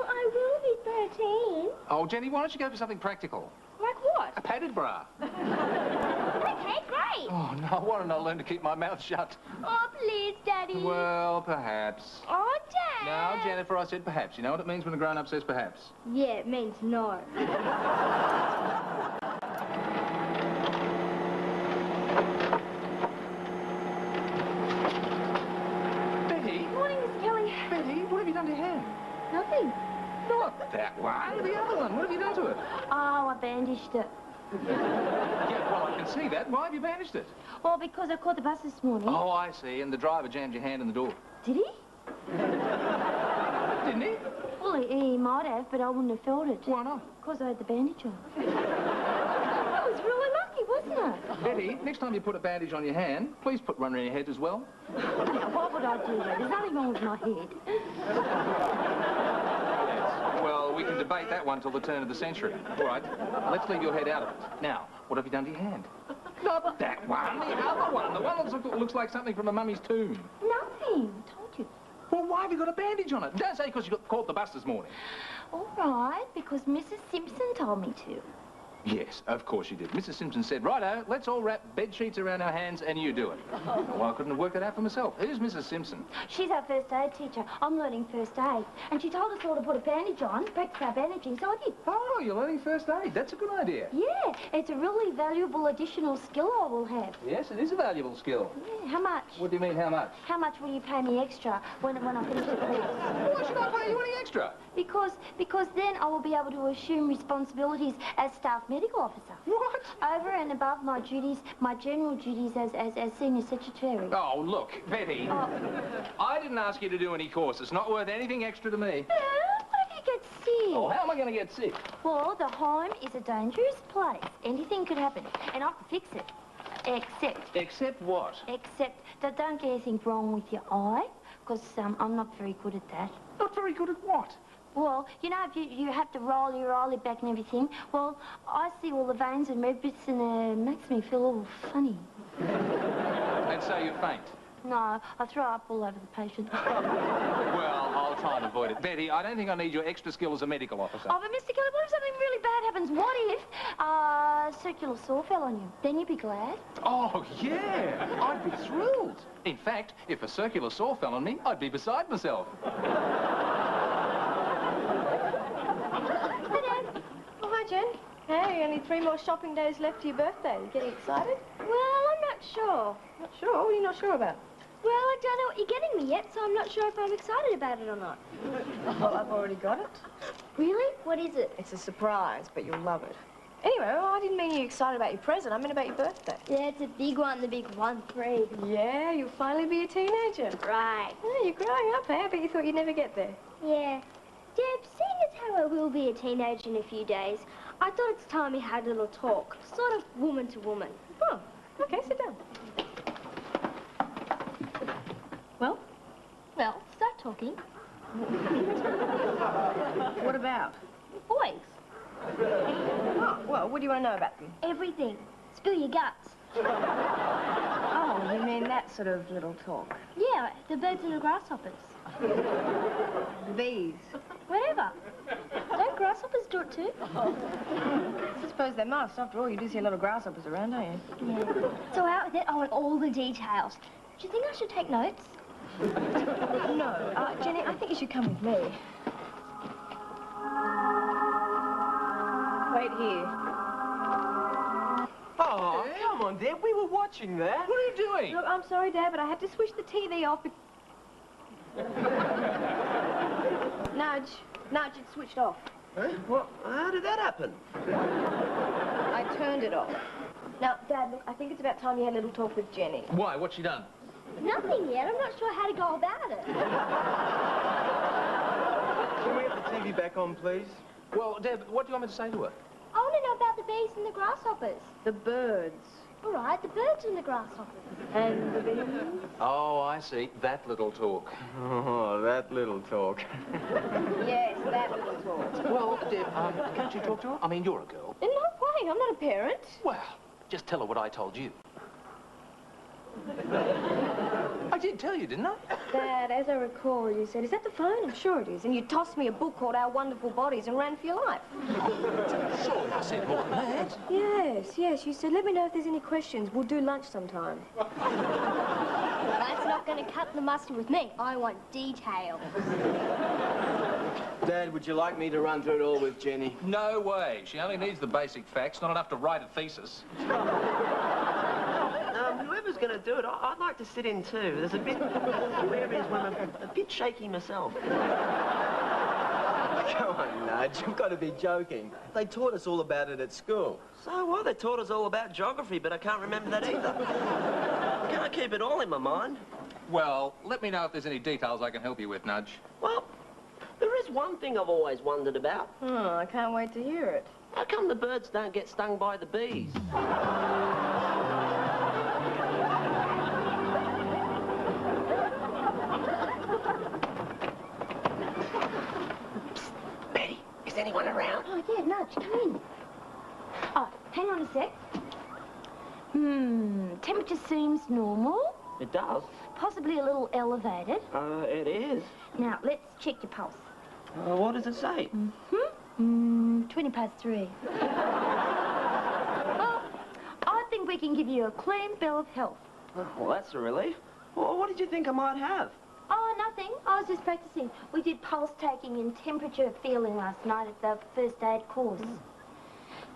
[SPEAKER 2] I will be 13.
[SPEAKER 1] Oh, Jenny, why don't you go for something practical?
[SPEAKER 2] Like what?
[SPEAKER 1] A padded bra.
[SPEAKER 2] Okay, great.
[SPEAKER 1] Oh, no, why don't I learn to keep my mouth shut?
[SPEAKER 2] Oh, please, Daddy.
[SPEAKER 1] Well, perhaps.
[SPEAKER 2] Oh, Dad.
[SPEAKER 1] No, Jennifer, I said perhaps. You know what it means when a grown-up says perhaps?
[SPEAKER 2] Yeah, it means no.
[SPEAKER 1] Betty?
[SPEAKER 2] Morning, Miss Kelly.
[SPEAKER 1] Betty, what have you done to your hair?
[SPEAKER 2] Nothing.
[SPEAKER 1] Not that one, the other one. What have you done to it?
[SPEAKER 2] Oh, I bandaged it.
[SPEAKER 1] Yeah, well, I can see that. Why have you bandaged it?
[SPEAKER 2] Well, because I caught the bus this morning.
[SPEAKER 1] Oh, I see. And the driver jammed your hand in the door.
[SPEAKER 2] Did he?
[SPEAKER 1] Didn't he?
[SPEAKER 2] Well, he might have, but I wouldn't have felt it.
[SPEAKER 1] Why not?
[SPEAKER 2] Because I had the bandage on. That was really lucky, wasn't it?
[SPEAKER 1] Betty, next time you put a bandage on your hand, please put one on your head as well.
[SPEAKER 2] Why would I do that? There's nothing wrong with my head.
[SPEAKER 1] Yes. Well, we can debate that one till the turn of the century. All right, let's leave your head out of it. Now, what have you done to your hand? Not that one, the other one. The one that looks like something from a mummy's tomb.
[SPEAKER 2] Nothing. I told you.
[SPEAKER 1] Well, why have you got a bandage on it? Don't say because you got caught the bus this morning.
[SPEAKER 2] All right, because Mrs. Simpson told me to.
[SPEAKER 1] Yes, of course you did. Mrs. Simpson said, righto, let's all wrap bed sheets around our hands and you do it. Well, I couldn't have worked it out for myself. Who's Mrs. Simpson?
[SPEAKER 2] She's our first aid teacher. I'm learning first aid. And she told us all to put a bandage on, practice our bandaging, so I did.
[SPEAKER 1] Oh, you're learning first aid. That's a good idea.
[SPEAKER 2] Yeah, it's a really valuable additional skill I will have.
[SPEAKER 1] Yes, it is a valuable skill.
[SPEAKER 2] Yeah, how much?
[SPEAKER 1] What do you mean, how much?
[SPEAKER 2] How much will you pay me extra when I finish the course?
[SPEAKER 1] Why should I pay you any extra?
[SPEAKER 2] Because then I will be able to assume responsibilities as staff medical officer.
[SPEAKER 1] What?
[SPEAKER 2] Over and above my duties, my general duties as senior secretary.
[SPEAKER 1] Oh, look, Betty. I didn't ask you to do any course. It's not worth anything extra to me.
[SPEAKER 2] What if you get sick?
[SPEAKER 1] Oh, how am I going to get sick?
[SPEAKER 2] Well, the home is a dangerous place. Anything could happen, and I can fix it.
[SPEAKER 1] Except what?
[SPEAKER 2] Except that don't get anything wrong with your eye, because I'm not very good at that.
[SPEAKER 1] Not very good at what?
[SPEAKER 2] Well, you know, if you have to roll your eyelid back and everything, well, I see all the veins and red bits and it makes me feel all funny.
[SPEAKER 1] And so you faint?
[SPEAKER 2] No, I throw up all over the patient.
[SPEAKER 1] Well, I'll try and avoid it. Betty, I don't think I need your extra skill as a medical officer.
[SPEAKER 2] Oh, but Mr. Kelly, what if something really bad happens? What if circular saw fell on you? Then you'd be glad.
[SPEAKER 1] Oh, yeah. I'd be thrilled. In fact, if a circular saw fell on me, I'd be beside myself.
[SPEAKER 3] Jen. Hey, only 3 more shopping days left to your birthday. You getting excited?
[SPEAKER 2] Well, I'm not sure.
[SPEAKER 3] Not sure? What are you not sure about?
[SPEAKER 2] Well, I don't know what you're getting me yet, so I'm not sure if I'm excited about it or not.
[SPEAKER 3] Well, I've already got it.
[SPEAKER 2] Really? What is it?
[SPEAKER 3] It's a surprise, but you'll love it. Anyway, well, I didn't mean you excited about your present. I meant about your birthday.
[SPEAKER 2] Yeah, it's a big one, the big 1-3.
[SPEAKER 3] Yeah, you'll finally be a teenager.
[SPEAKER 2] Right.
[SPEAKER 3] Yeah, you're growing up, eh? I bet you thought you'd never get there.
[SPEAKER 2] Yeah. Deb, seeing as how I will be a teenager in a few days, I thought it's time we had a little talk, sort of woman to woman.
[SPEAKER 3] Oh, okay, sit down. Well?
[SPEAKER 2] Well, start talking.
[SPEAKER 3] What about?
[SPEAKER 2] Boys.
[SPEAKER 3] Oh, well, what do you want to know about them?
[SPEAKER 2] Everything. Spill your guts.
[SPEAKER 3] Oh, you mean that sort of little talk?
[SPEAKER 2] Yeah, the birds and the grasshoppers.
[SPEAKER 3] Bees.
[SPEAKER 2] Whatever. Don't grasshoppers do it too?
[SPEAKER 3] I suppose they must. After all, you do see a lot of grasshoppers around, don't you?
[SPEAKER 2] Yeah. So out with it, I want all the details. Do you think I should take notes?
[SPEAKER 3] No. Jenny, I think you should come with me. Wait here.
[SPEAKER 4] Oh, come on, Dad. We were watching that.
[SPEAKER 1] What are you doing?
[SPEAKER 3] Look, I'm sorry, Dad, but I had to switch the TV off. Nudge. Nudge, it's switched off.
[SPEAKER 5] Huh? What? How did that happen?
[SPEAKER 3] I turned it off. Now, Dad, look, I think it's about time you had a little talk with Jenny.
[SPEAKER 1] Why? What's she done?
[SPEAKER 2] Nothing yet. I'm not sure how to go about it.
[SPEAKER 4] Can we have the TV back on, please?
[SPEAKER 1] Well, Deb, what do you want me to say to her?
[SPEAKER 2] I want to know about the bees and the grasshoppers.
[SPEAKER 3] The birds.
[SPEAKER 2] All right, the birds and the grasshoppers.
[SPEAKER 3] And the bees.
[SPEAKER 1] Oh, I see. That little talk.
[SPEAKER 4] Oh, that little talk.
[SPEAKER 3] Yes, that little talk.
[SPEAKER 1] Well, Deb, can't you talk to her? I mean, you're a girl.
[SPEAKER 3] In no way. I'm not a parent.
[SPEAKER 1] Well, just tell her what I told you. I did tell you, didn't I?
[SPEAKER 3] Dad, as I recall, you said, is that the phone? I'm sure it is. And you tossed me a book called Our Wonderful Bodies and ran for your life.
[SPEAKER 1] Surely I said more than that.
[SPEAKER 3] Yes, yes. You said, let me know if there's any questions. We'll do lunch sometime.
[SPEAKER 2] That's not going to cut the mustard with me. I want details.
[SPEAKER 4] Dad, would you like me to run through it all with Jenny?
[SPEAKER 1] No way. She only needs the basic facts, not enough to write a thesis.
[SPEAKER 5] Whoever's going to do it, I'd like to sit in too. There's a few areas where I'm a bit shaky myself.
[SPEAKER 4] Come on, Nudge, you've got to be joking. They taught us all about it at school.
[SPEAKER 5] So what? They taught us all about geography, but I can't remember that either. Can't keep it all in my mind.
[SPEAKER 1] Well, let me know if there's any details I can help you with, Nudge.
[SPEAKER 5] Well, there is one thing I've always wondered about.
[SPEAKER 3] Oh, I can't wait to hear it.
[SPEAKER 5] How come the birds don't get stung by the bees? Betty, is anyone around?
[SPEAKER 2] Oh, yeah, Nudge, come in. Oh, hang on a sec. Temperature seems normal.
[SPEAKER 5] It does.
[SPEAKER 2] Possibly a little elevated.
[SPEAKER 5] It is.
[SPEAKER 2] Now, let's check your pulse.
[SPEAKER 5] What does it say?
[SPEAKER 2] 20 past 3. Well, I think we can give you a clean bill of health.
[SPEAKER 5] Well, that's a relief. Well, what did you think I might have?
[SPEAKER 2] Oh, nothing. I was just practicing. We did pulse taking and temperature feeling last night at the first aid course.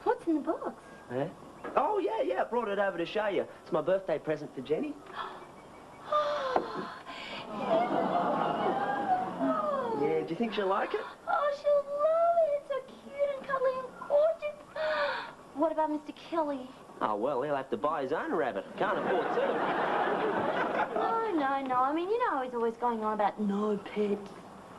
[SPEAKER 2] What's in the box?
[SPEAKER 5] Yeah? Oh, yeah, I brought it over to show you. It's my birthday present for Jenny. Yeah, do you think she'll like it?
[SPEAKER 2] Oh, she'll love it. It's so cute and cuddly and gorgeous. What about Mr. Kelly?
[SPEAKER 5] Oh, well, he'll have to buy his own rabbit. Can't afford two.
[SPEAKER 2] No. I mean, you know, he's always going on about no pets.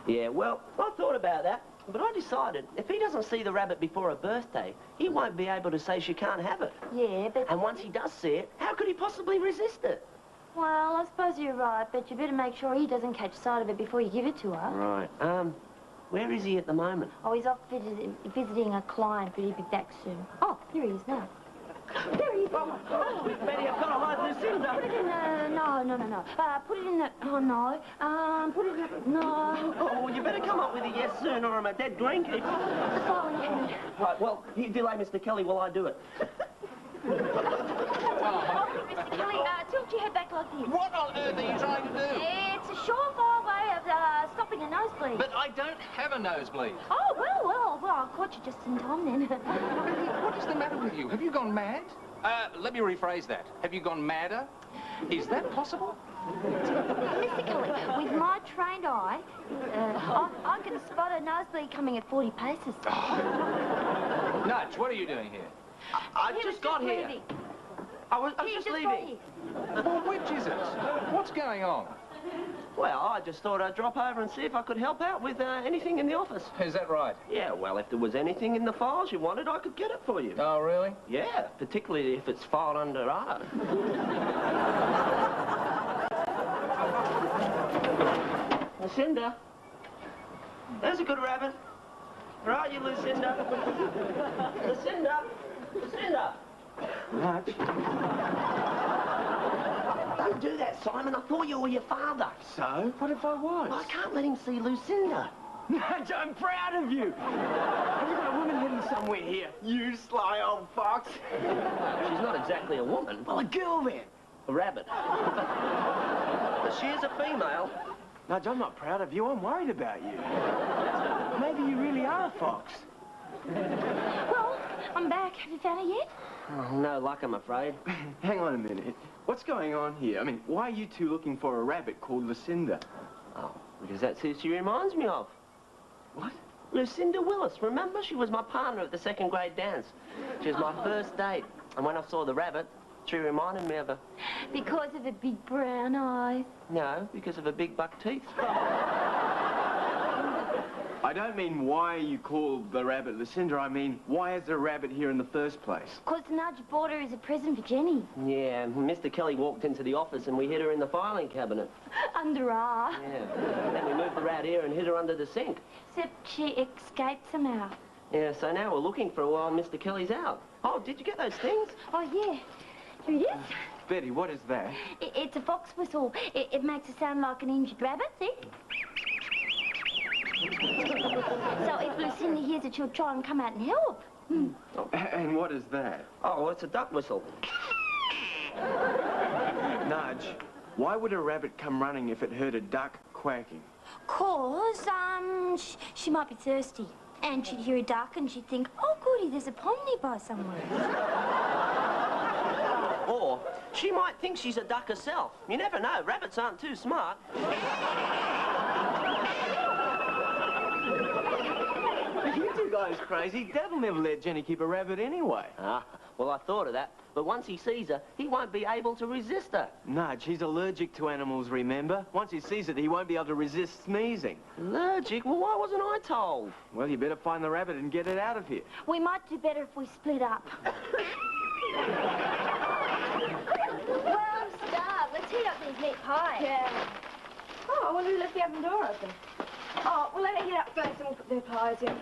[SPEAKER 5] Yeah, well, I thought about that, but I decided if he doesn't see the rabbit before her birthday, he won't be able to say she can't have it.
[SPEAKER 2] Yeah, but...
[SPEAKER 5] And once he does see it, how could he possibly resist it?
[SPEAKER 2] Well, I suppose you're right, but you better make sure he doesn't catch sight of it before you give it to her.
[SPEAKER 5] Right. Where is he at the moment?
[SPEAKER 2] Oh, he's off visiting a client, but he'll be back soon. Oh, here he is now. There he is.
[SPEAKER 5] Oh, quick, Betty, I've got to hide Lucinda.
[SPEAKER 2] Put it in the... No. Put it in the... Oh, no. Put it in the... No.
[SPEAKER 5] Oh, well, you better come up with a yes soon or I'm a dead green kid.
[SPEAKER 2] The filing cabinet.
[SPEAKER 5] Right, well, you delay Mr. Kelly while I do it.
[SPEAKER 2] Mr. Kelly, tilt your head back like this.
[SPEAKER 1] What on earth are you trying to do?
[SPEAKER 2] It's a surefire way of stopping a nosebleed.
[SPEAKER 1] But I don't have a nosebleed.
[SPEAKER 2] Oh, well, I caught you just in time then.
[SPEAKER 1] What is the matter with you? Have you gone mad? Let me rephrase that. Have you gone madder? Is that possible?
[SPEAKER 2] Mr. Kelly, with my trained eye, I can spot a nosebleed coming at 40 paces.
[SPEAKER 1] Nudge, what are you doing here?
[SPEAKER 5] I just got here.
[SPEAKER 2] Leaving.
[SPEAKER 5] I was
[SPEAKER 2] He
[SPEAKER 5] just
[SPEAKER 2] got
[SPEAKER 5] leaving.
[SPEAKER 2] here.
[SPEAKER 1] Well, which is it? What's going on?
[SPEAKER 5] Well, I just thought I'd drop over and see if I could help out with anything in the office.
[SPEAKER 1] Is that right?
[SPEAKER 5] Yeah, well, if there was anything in the files you wanted, I could get it for you.
[SPEAKER 1] Oh, really?
[SPEAKER 5] Yeah, particularly if it's filed under R. Lucinda. There's a good rabbit. Where are you, Lucinda? Lucinda.
[SPEAKER 4] Nudge.
[SPEAKER 5] Don't do that, Simon. I thought you were your father.
[SPEAKER 4] So? What if I was?
[SPEAKER 5] I can't let him see Lucinda.
[SPEAKER 4] Nudge, I'm proud of you. Have you got a woman hidden somewhere here? You sly old fox.
[SPEAKER 5] She's not exactly a woman.
[SPEAKER 4] Well, a girl then.
[SPEAKER 5] A rabbit. But she is a female.
[SPEAKER 4] Nudge, I'm not proud of you. I'm worried about you. Maybe you really are a fox.
[SPEAKER 2] Well, I'm back. Have you found it yet?
[SPEAKER 5] Oh, no luck, I'm afraid.
[SPEAKER 4] Hang on a minute. What's going on here? I mean, why are you two looking for a rabbit called Lucinda?
[SPEAKER 5] Oh, because that's who she reminds me of.
[SPEAKER 4] What?
[SPEAKER 5] Lucinda Willis. Remember? She was my partner at the second grade dance. She was my first date. And when I saw the rabbit, she reminded me of her.
[SPEAKER 2] Because of the big brown eyes.
[SPEAKER 5] No, because of her big buck teeth.
[SPEAKER 4] I don't mean why you call the rabbit Lucinda. I mean, why is there a rabbit here in the first place?
[SPEAKER 2] Because Nudge bought her as a present for Jenny.
[SPEAKER 5] Yeah, Mr. Kelly walked into the office and we hid her in the filing cabinet.
[SPEAKER 2] Under R.
[SPEAKER 5] Yeah. Then we moved her out here and hid her under the sink.
[SPEAKER 2] Except she escaped somehow.
[SPEAKER 5] Yeah, so now we're looking for her while Mr. Kelly's out. Oh, did you get those things?
[SPEAKER 2] Oh, yeah. Here it is.
[SPEAKER 4] Betty, what is that?
[SPEAKER 2] It's a fox whistle. It makes it sound like an injured rabbit, see? So if Lucinda hears it, she'll try and come out and help.
[SPEAKER 4] And what is that?
[SPEAKER 5] Oh, well, it's a duck whistle.
[SPEAKER 4] Nudge, why would a rabbit come running if it heard a duck quacking?
[SPEAKER 2] 'Cause, she might be thirsty. And she'd hear a duck and she'd think, oh, goody, there's a pond nearby somewhere.
[SPEAKER 5] Or she might think she's a duck herself. You never know. Rabbits aren't too smart.
[SPEAKER 4] You did goes crazy, Dad'll never let Jenny keep a rabbit anyway.
[SPEAKER 5] Ah, well, I thought of that. But once he sees her, he won't be able to resist her.
[SPEAKER 4] No, she's allergic to animals, remember? Once he sees it, he won't be able to resist sneezing.
[SPEAKER 5] Allergic? Well, why wasn't I told?
[SPEAKER 4] Well, you better find the rabbit and get it out of here.
[SPEAKER 2] We might do better if we split up. Well, I'm starved. Let's heat up these meat pies.
[SPEAKER 3] Yeah. Oh, I wonder who left the oven door open. Oh, well, let me heat up first and we'll put the pies in.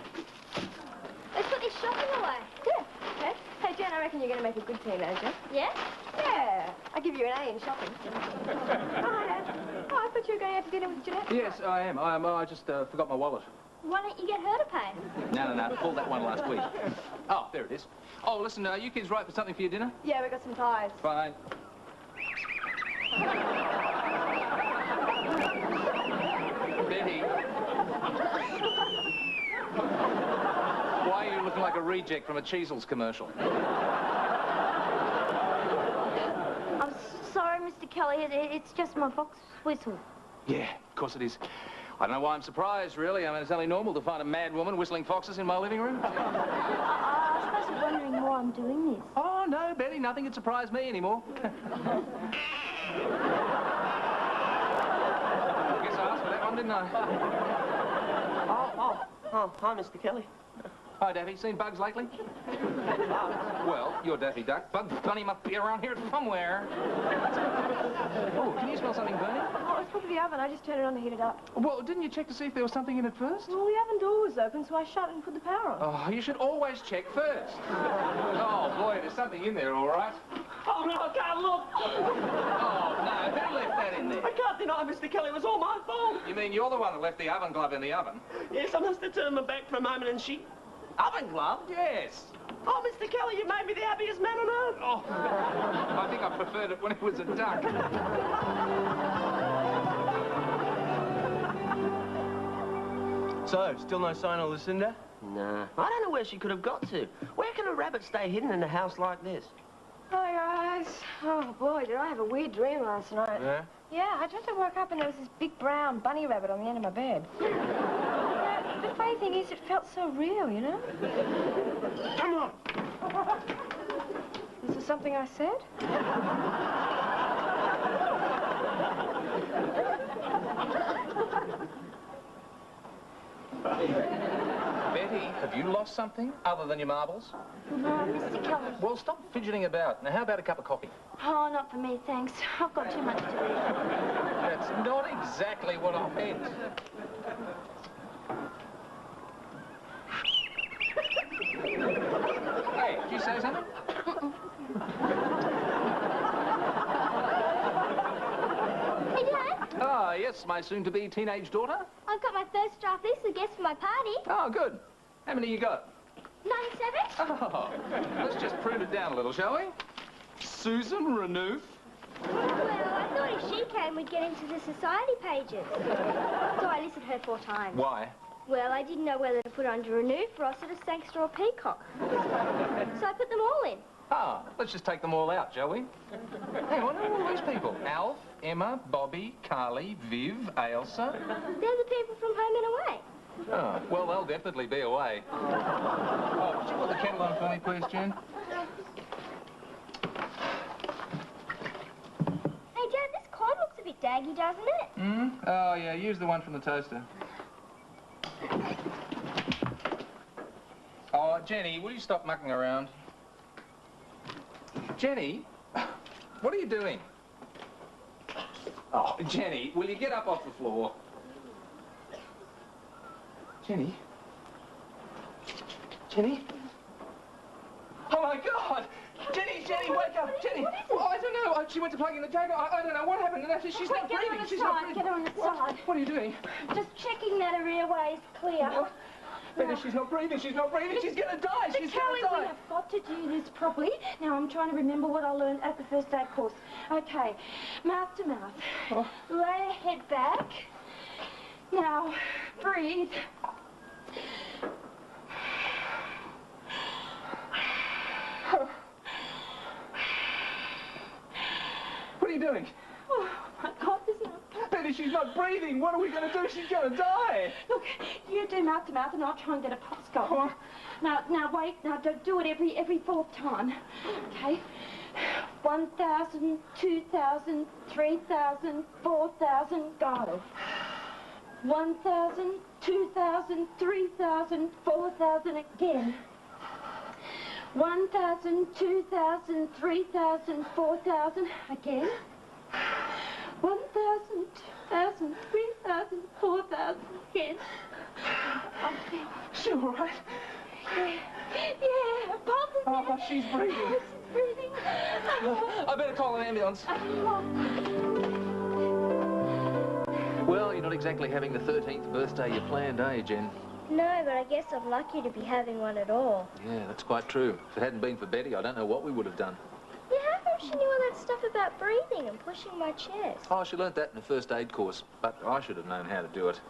[SPEAKER 2] Let's put this shopping away.
[SPEAKER 3] Yeah, okay. Hey, Jen, I reckon you're going to make a good teenager.
[SPEAKER 2] Yeah?
[SPEAKER 3] Yeah. I give you an A in shopping. Hi, Dad. Oh, I thought you were going out to dinner with Jeanette.
[SPEAKER 1] Yes, I am. I just forgot my wallet.
[SPEAKER 2] Why don't you get her to pay?
[SPEAKER 1] No. Pulled that one last week. Oh, there it is. Oh, listen, you kids right for something for your dinner?
[SPEAKER 3] Yeah, we got some pies.
[SPEAKER 1] Fine. Betty. Why are you looking like a reject from a Cheezels commercial?
[SPEAKER 2] I'm sorry, Mr. Kelly. It's just my fox whistle.
[SPEAKER 1] Yeah, of course it is. I don't know why I'm surprised, really. I mean, it's only normal to find a mad woman whistling foxes in my living room.
[SPEAKER 2] I suppose you're wondering why I'm doing this.
[SPEAKER 1] Oh, no, Betty, nothing could surprise me anymore. I guess I asked for that one, didn't I?
[SPEAKER 5] Oh, hi, Mr. Kelly.
[SPEAKER 1] Hi, Daffy. Seen bugs lately? Well, you're Daffy Duck. Bugs Bunny must be around here somewhere. Oh, can you smell something burning?
[SPEAKER 3] Oh, it's probably the oven. I just turned it on to heat it up.
[SPEAKER 1] Well, didn't you check to see if there was something in it first?
[SPEAKER 3] Well, the oven door was open, so I shut it and put the power on.
[SPEAKER 1] Oh, you should always check first. Oh, boy, there's something in there, all right.
[SPEAKER 5] Oh, no, I can't look.
[SPEAKER 1] Oh, no, who left that in there?
[SPEAKER 5] I can't deny, Mr. Kelly, it was all my fault.
[SPEAKER 1] You mean you're the one that left the oven glove in the oven?
[SPEAKER 5] Yes, I must have turned my back for a moment and she... Oven glove?
[SPEAKER 1] Yes.
[SPEAKER 5] Oh, Mr. Kelly, you made me the happiest man on earth.
[SPEAKER 1] Oh, I think I preferred it when it was a duck.
[SPEAKER 4] So, still no sign of Lucinda?
[SPEAKER 5] Nah, I don't know where she could have got to. Where can a rabbit stay hidden in a house like this?
[SPEAKER 3] Hi, guys. Oh, boy, did I have a weird dream last night.
[SPEAKER 4] Yeah?
[SPEAKER 3] Yeah, I dreamt I woke up and there was this big brown bunny rabbit on the end of my bed. The funny thing is, it felt so real, you know?
[SPEAKER 4] Come on!
[SPEAKER 3] Is there something I said?
[SPEAKER 1] Betty, have you lost something other than your marbles?
[SPEAKER 2] No, Mr. Kelly.
[SPEAKER 1] Well, stop fidgeting about. Now, how about a cup of coffee?
[SPEAKER 2] Oh, not for me, thanks. I've got too much to do.
[SPEAKER 1] That's not exactly what I meant. Hey, did you say something?
[SPEAKER 2] Hey, Dad,
[SPEAKER 1] Ah, yes, my soon-to-be teenage daughter.
[SPEAKER 2] I've got my first draft list of guests for my party.
[SPEAKER 1] Oh, good. How many you got?
[SPEAKER 2] 97?
[SPEAKER 1] Oh, let's just prune it down a little, shall we? Susan Renouf.
[SPEAKER 2] Well, I thought if she came, we'd get into the society pages. So I listed her 4 times.
[SPEAKER 1] Why?
[SPEAKER 2] Well, I didn't know whether to put under Renouf, Rossiter, Sangster or Peacock. So I put them all in.
[SPEAKER 1] Ah, let's just take them all out, shall we? Hang on, who are all these people? Alf, Emma, Bobby, Carly, Viv, Ailsa.
[SPEAKER 2] They're the people from Home and Away.
[SPEAKER 1] Oh, well, they'll definitely be away. Oh, could you put the kettle on for me, please, Jen?
[SPEAKER 2] Hey, Dad, this cod looks a bit daggy, doesn't it?
[SPEAKER 1] Hmm? Oh, yeah, use the one from the toaster. Oh, Jenny, will you stop mucking around? Jenny, what are you doing? Oh, Jenny, will you get up off the floor? Jenny? Jenny? Oh, my God! Jenny, wake up! Jenny! Oh, I don't know. She went to plug in the tag. I don't know what happened. She's not breathing. She's not breathing.
[SPEAKER 2] Get her on the side.
[SPEAKER 1] What are you doing?
[SPEAKER 2] Just checking that her airway is clear.
[SPEAKER 1] Betty, she's not breathing. She's not breathing. She's going to die. She's going to
[SPEAKER 3] Kelly, we
[SPEAKER 1] die.
[SPEAKER 3] have got to do this properly. Now, I'm trying to remember what I learned at the first aid course. Okay, mouth to mouth.
[SPEAKER 1] Oh.
[SPEAKER 3] Lay her head back. Now, breathe.
[SPEAKER 1] What are you doing?
[SPEAKER 3] Oh, my God, this is...
[SPEAKER 1] Betty, she's not breathing. What are we going to do? She's going to die.
[SPEAKER 3] Look, you do mouth to mouth and I'll try and get a pulse going.
[SPEAKER 2] stop. Now wait. Now don't do it every fourth time. Okay. 1,000, 2,000, 3,000, 4,000, go. 1,000, 2,000, 3,000, 4,000 again. 1,000, 2,000, 3,000, 4,000 again. 1,000, 2,000, 3,000, 4,000 again. Okay.
[SPEAKER 1] She all right?
[SPEAKER 2] Yeah, Pop.
[SPEAKER 1] Oh, she's breathing.
[SPEAKER 2] She's breathing.
[SPEAKER 1] I better call an ambulance. Well, you're not exactly having the 13th birthday you planned, are you, Jen?
[SPEAKER 2] No, but I guess I'm lucky to be having one at all.
[SPEAKER 1] Yeah, that's quite true. If it hadn't been for Betty, I don't know what we would have done.
[SPEAKER 2] Yeah, how come she knew all that stuff about breathing and pushing my chest?
[SPEAKER 1] Oh, she learnt that in a first aid course, but I should have known how to do it.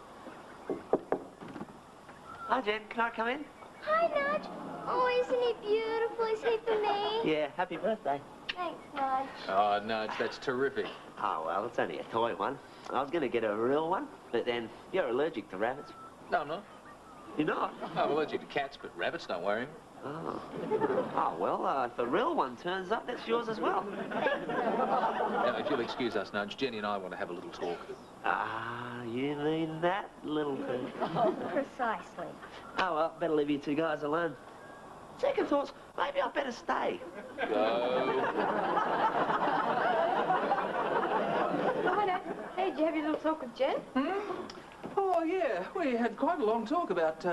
[SPEAKER 5] Hi, Jen. Can I come in?
[SPEAKER 2] Hi, Nudge. Oh, isn't he beautiful? Is he for me?
[SPEAKER 5] Yeah, happy birthday.
[SPEAKER 2] Thanks, Nudge.
[SPEAKER 1] Oh, Nudge, that's terrific.
[SPEAKER 5] Oh, well, it's only a toy one. I was going to get a real one, but then you're allergic to rabbits.
[SPEAKER 1] No, I'm not.
[SPEAKER 5] You're not?
[SPEAKER 1] I'm allergic to cats, but rabbits don't worry me.
[SPEAKER 5] Oh. Oh, well, if a real one turns up, that's yours as well.
[SPEAKER 1] Now, if you'll excuse us, Nudge, Jenny and I want to have a little talk.
[SPEAKER 5] Ah, you mean that little thing?
[SPEAKER 2] Precisely.
[SPEAKER 5] Oh, well, better leave you two guys alone. Second thoughts, maybe I better stay.
[SPEAKER 1] Go.
[SPEAKER 3] Righto. Hey, did you have your little talk with Jen?
[SPEAKER 1] Oh, yeah, we had quite a long talk about,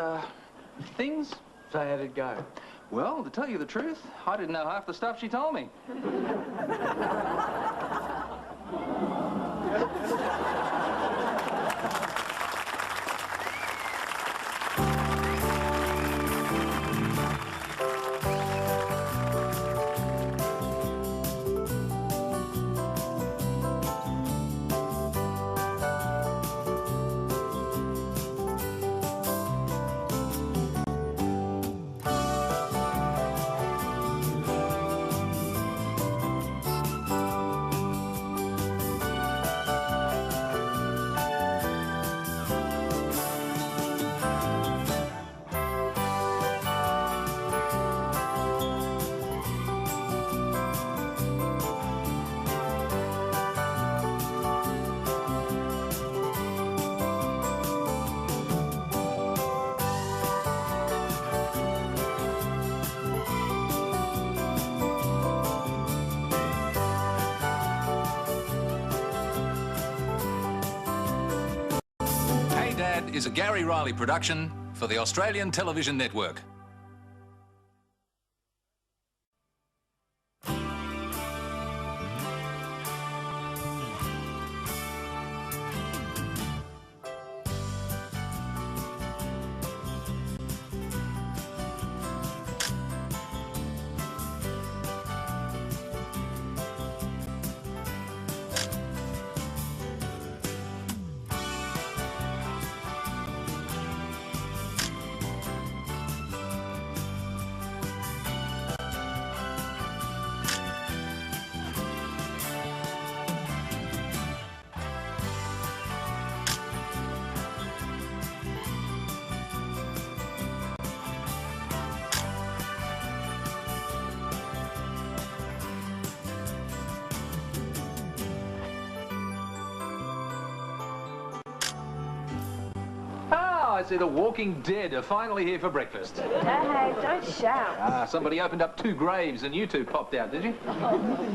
[SPEAKER 1] things.
[SPEAKER 4] So how'd it go?
[SPEAKER 1] Well, to tell you the truth, I didn't know half the stuff she told me.
[SPEAKER 7] Hey Dad is a Gary Riley production for the Australian Television Network.
[SPEAKER 1] I see the Walking Dead are finally here for breakfast.
[SPEAKER 3] Hey, don't shout.
[SPEAKER 1] Ah, somebody opened up 2 graves and you 2 popped out, did you?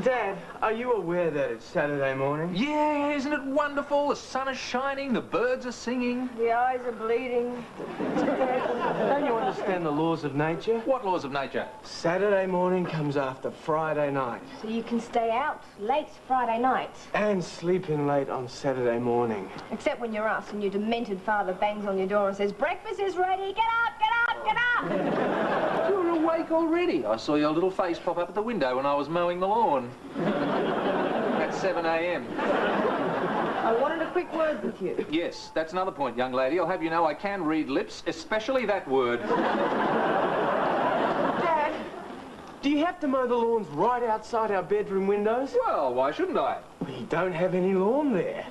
[SPEAKER 4] Dad, are you aware that it's Saturday morning?
[SPEAKER 1] Yeah, isn't it wonderful? The sun is shining, the birds are singing.
[SPEAKER 3] The eyes are bleeding.
[SPEAKER 4] Don't you understand the laws of nature?
[SPEAKER 1] What laws of nature?
[SPEAKER 4] Saturday morning comes after Friday night.
[SPEAKER 3] So you can stay out late Friday night.
[SPEAKER 4] And sleep in late on Saturday morning.
[SPEAKER 3] Except when you're us and your demented father bangs on your door and says, breakfast is ready, get up, get up, get up!
[SPEAKER 1] You're awake already. I saw your little face pop up at the window when I was mowing the lawn. At 7 a.m.
[SPEAKER 3] I wanted a quick word with you.
[SPEAKER 1] Yes, that's another point, young lady. I'll have you know I can read lips, especially that word.
[SPEAKER 4] Dad, do you have to mow the lawns right outside our bedroom windows?
[SPEAKER 1] Well, why shouldn't I?
[SPEAKER 4] We don't have any lawn there.